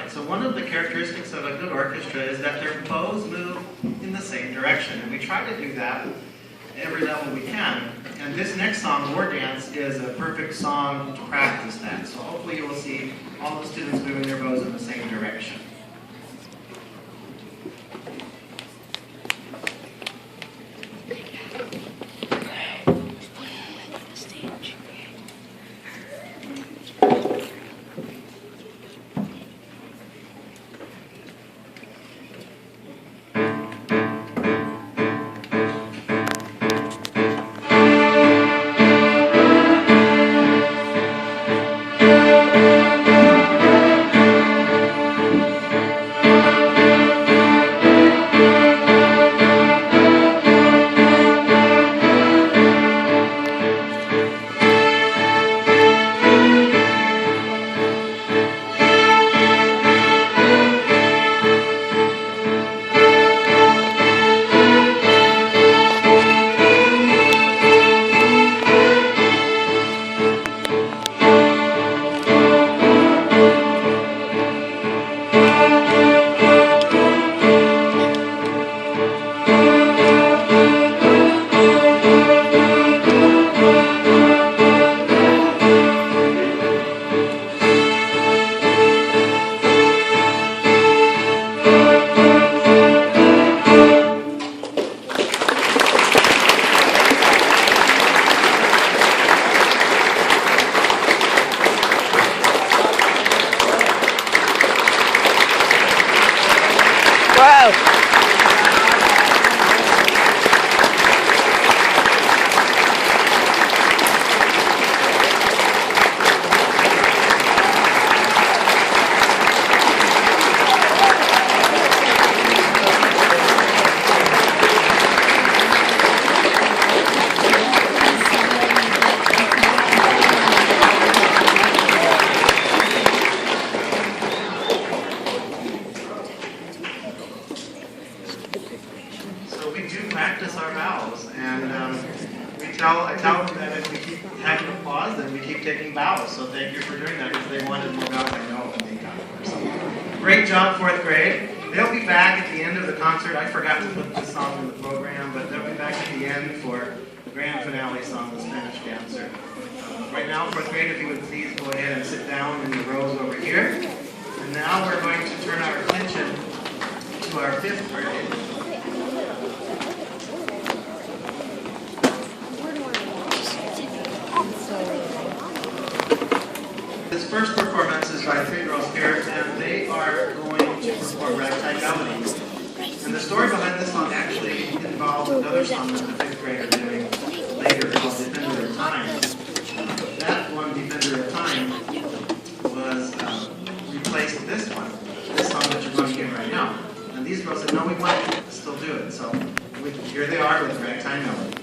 So one of the characteristics of a good orchestra is that their bows move in the same direction, and we try to do that at every level we can. And this next song, War Dance, is a perfect song to practice that. So hopefully you will see all the students moving their bows in the same direction. thank you for doing that because they wanted more out. I know when they got there. So, great job, 4th grade. They'll be back at the end of the concert. I forgot to put this song in the program, but they'll be back at the end for the grand finale song, The Spanish Dancer. Right now, 4th grade, if you would please go ahead and sit down in the rows over here. And now we're going to turn our attention to our 5th grade. This first performance is by 3 girls here, and they are going to perform Ragtime Melody. And the story behind this song actually involves another song that the 5th grade are doing later called Defender of Time. That one, Defender of Time, was replaced with this one, this song that you're going to hear right now. And these girls said, no, we want to still do it. So here they are with Ragtime Melody.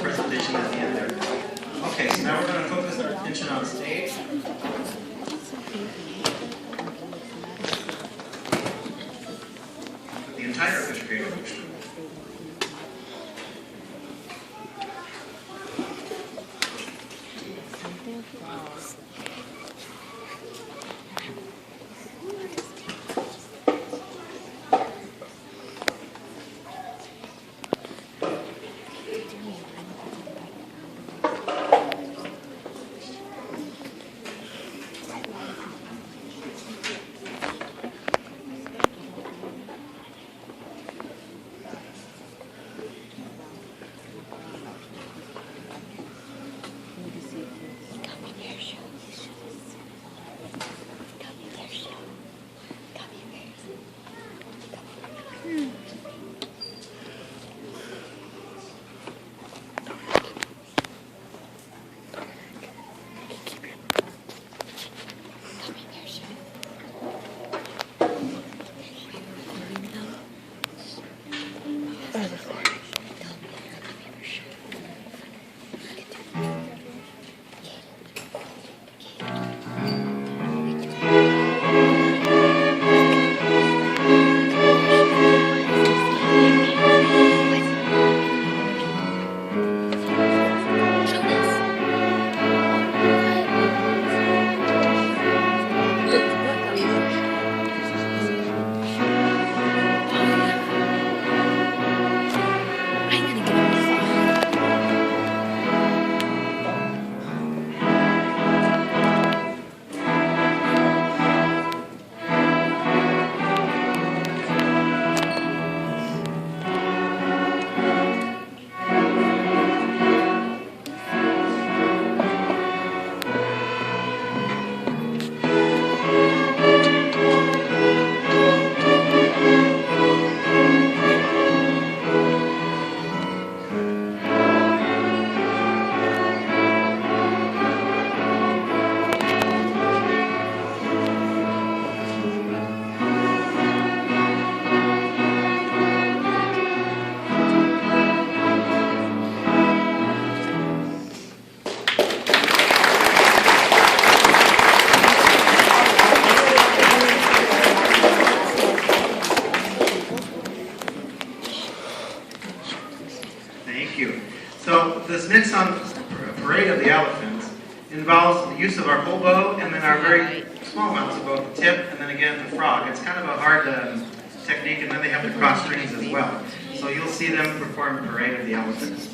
Presentation at the end there. Okay, so now we're going to focus our attention on stage. The entire 5th grade orchestra. involves the use of our oboe and then our very small amounts of both the tip and then again the frog. It's kind of a hard technique, and then they have the cross strings as well. So you'll see them perform Parade of the Elephants.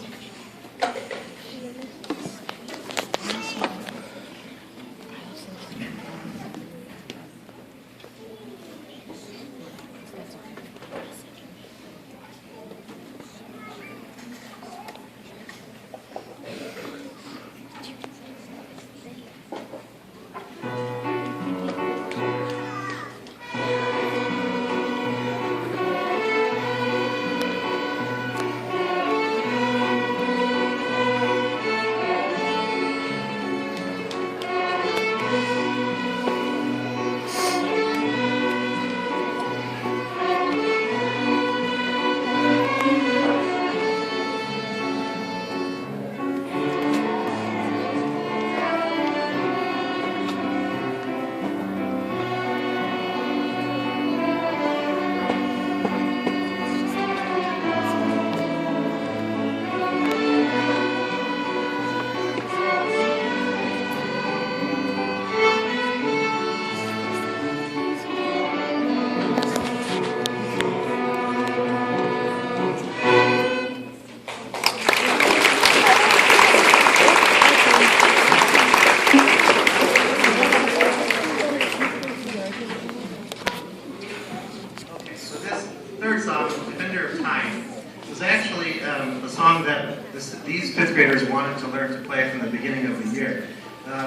These fifth graders wanted to learn to play from the beginning of the year.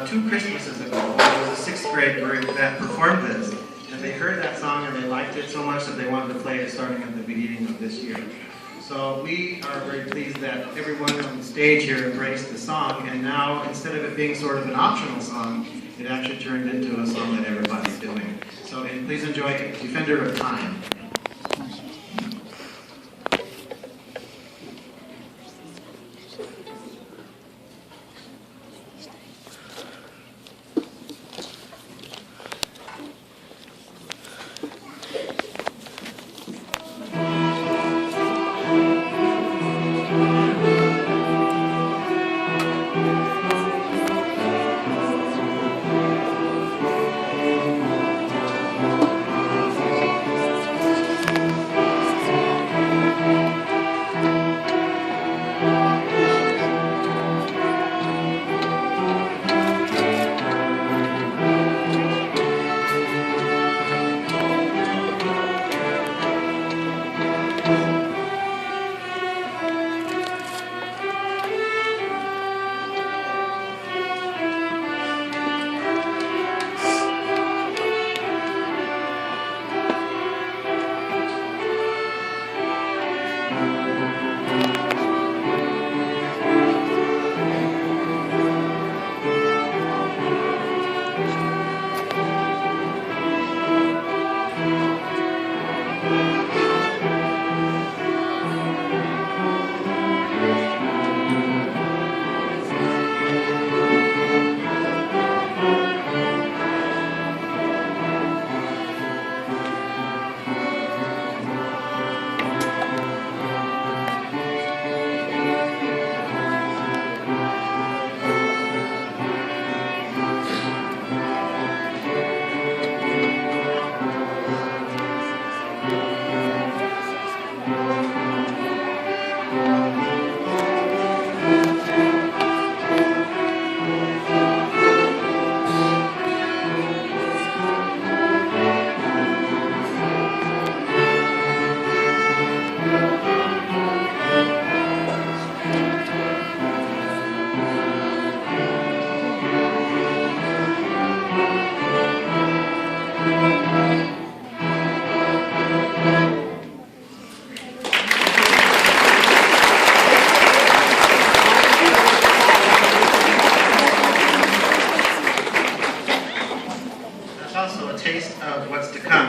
2 Christmases ago, there was a 6th grade group that performed this, and they heard that song and they liked it so much that they wanted to play it starting at the beginning of this year. So we are very pleased that everyone on the stage here embraced the song, and now instead of it being sort of an optional song, it actually turned into a song that everybody's doing. So please enjoy Defender of Time.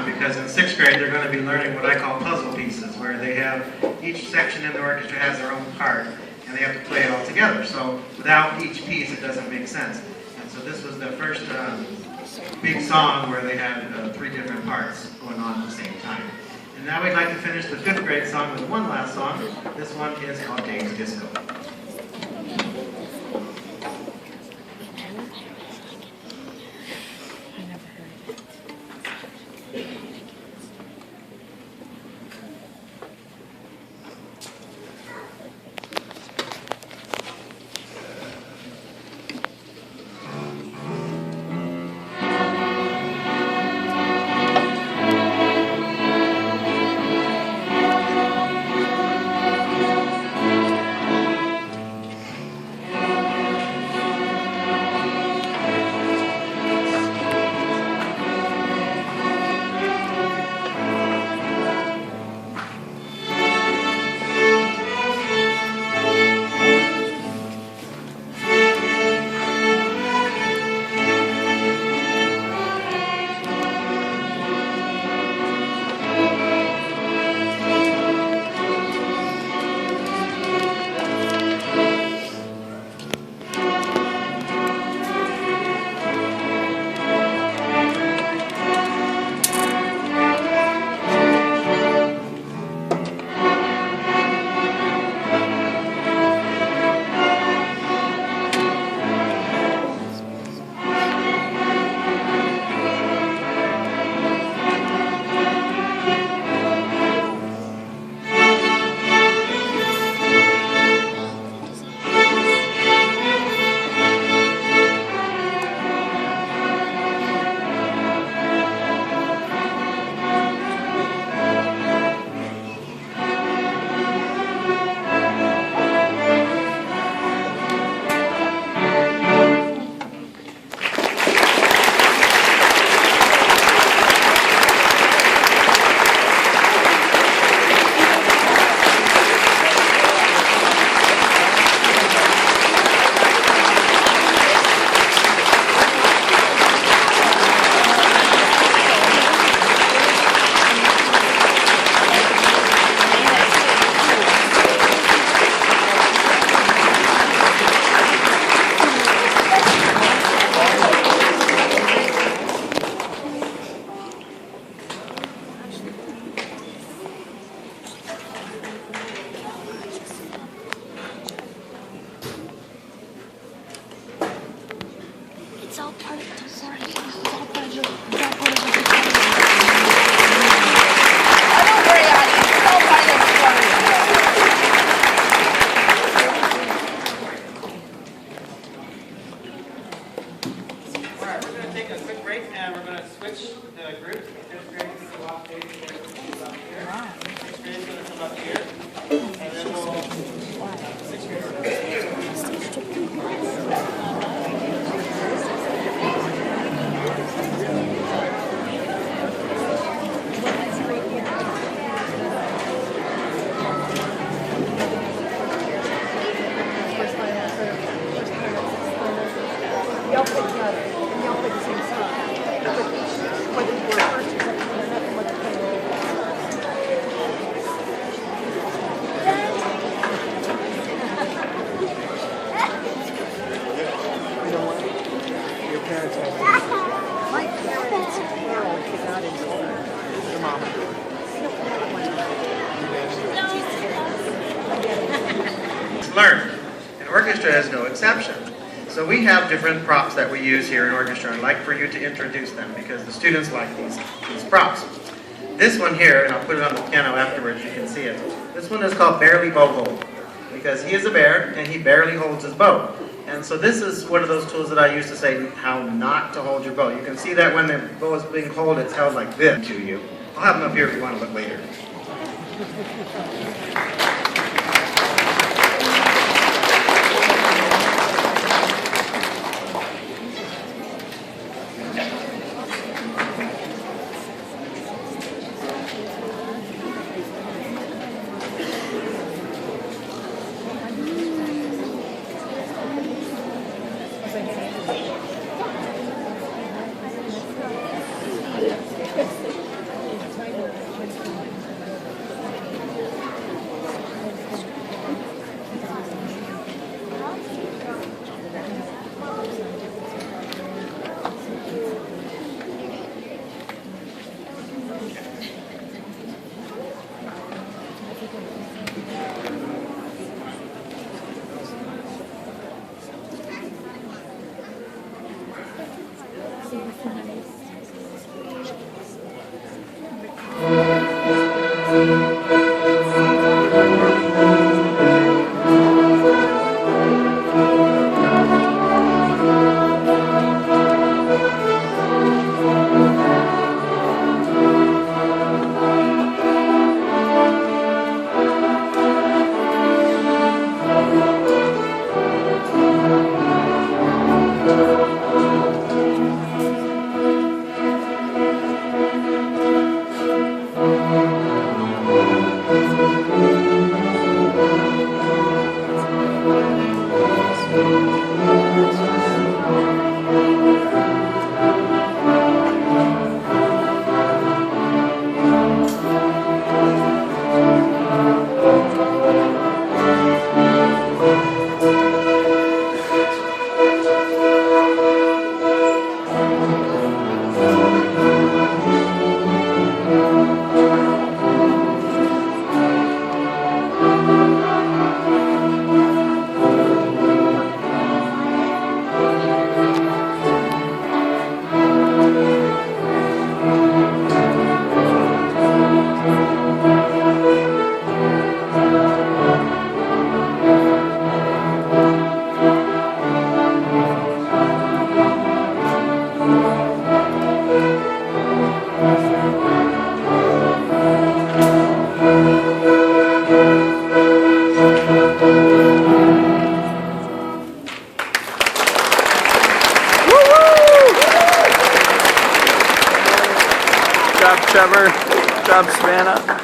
Because in 6th grade they're going to be learning what I call puzzle pieces, where they have each section in the orchestra has their own part and they have to play it all together. So without each piece it doesn't make sense. And so this was the first big song where they had 3 different parts going on at the same time. And now we'd like to finish the 5th grade song with one last song. This one is called Dave's Disco. It's all part of the Alright, we're going to take a quick break and we're going to switch the groups. Fifth grade is going to go off stage, they're going to come up here. Sixth grade is going to come up here. And then we'll... Sixth Learn. And orchestra is no exception. So we have different props that we use here in orchestra. I'd like for you to introduce them because the students like these props. This one here, and I'll put it on the piano afterwards, you can see it. This one is called Barely Bow Hold because he is a bear and he barely holds his bow. And so this is one of those tools that I used to say how not to hold your bow. You can see that when the bow is being held, it's held like this to you. I'll have them up here if you want to look later. Trevor. Good job, Savannah.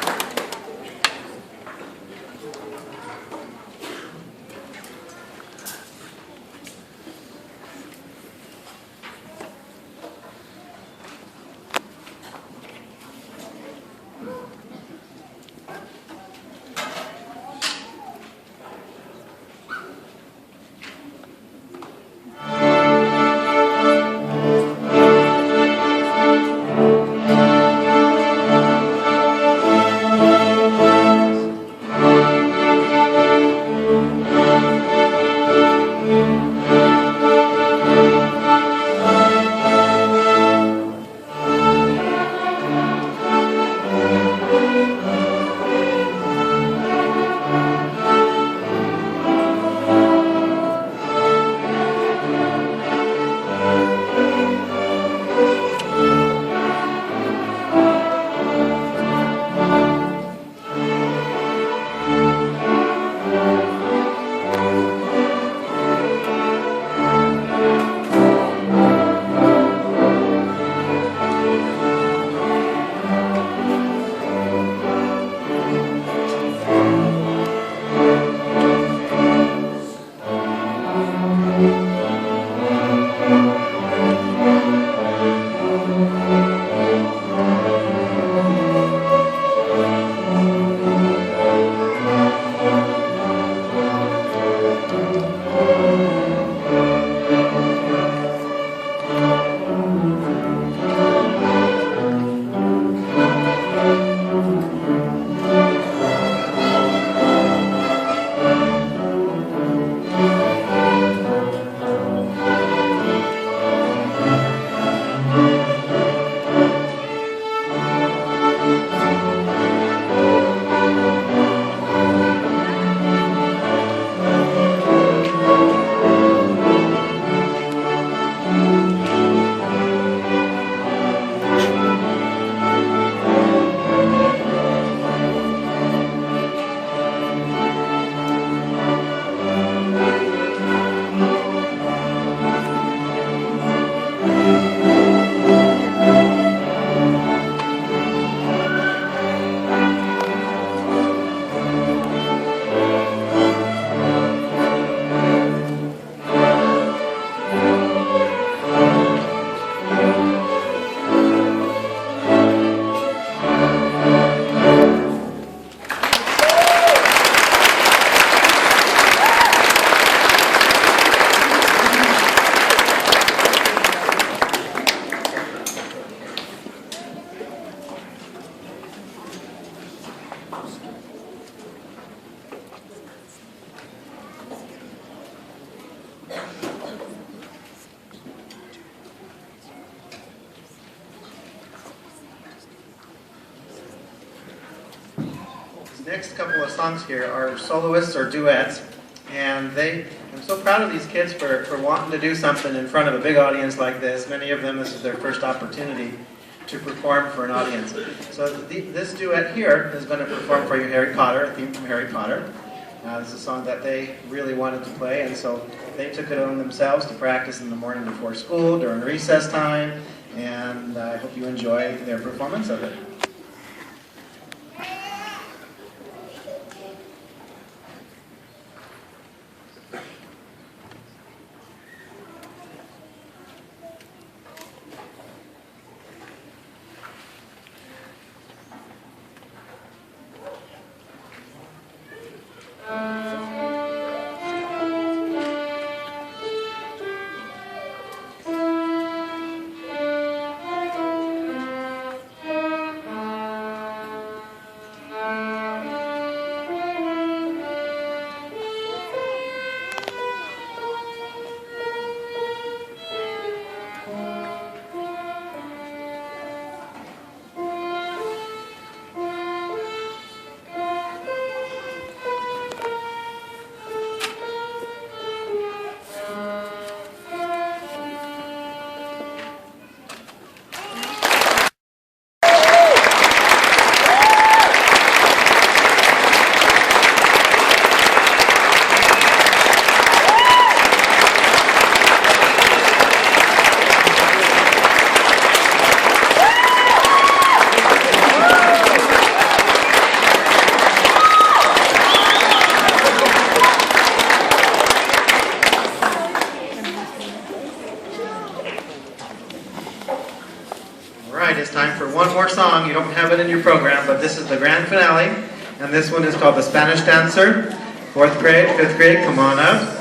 next couple of songs here are soloists or duets, and I'm so proud of these kids for wanting to do something in front of a big audience like this. Many of them, this is their first opportunity to perform for an audience. So this duet here is going to perform for you Harry Potter, a theme from Harry Potter. This is a song that they really wanted to play, and so they took it on themselves to practice in the morning before school, during recess time, and I hope you enjoy their performance of it. It's time for one more song. You don't have it in your program, but this is the grand finale, and this one is called The Spanish Dancer. 4th grade, 5th grade, come on up.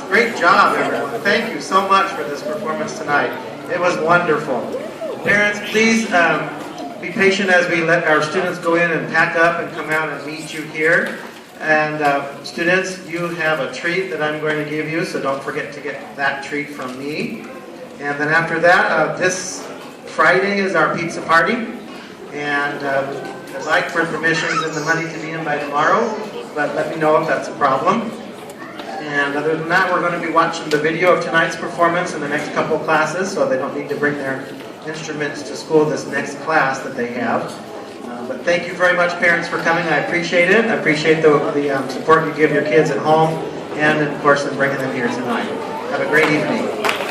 Great job, everyone. Thank you so much for this performance tonight. It was wonderful. Parents, please be patient as we let our students go in and pack up and come out and meet you here. And students, you have a treat that I'm going to give you, so don't forget to get that treat from me. And then after that, this Friday is our pizza party. And I'd like for permissions and the money to be in by tomorrow, but let me know if that's a problem. And other than that, we're going to be watching the video of tonight's performance in the next couple classes, so they don't need to bring their instruments to school this next class that they have. But thank you very much, parents, for coming. I appreciate it. I appreciate the support you give your kids at home, and of course in bringing them here tonight. Have a great evening.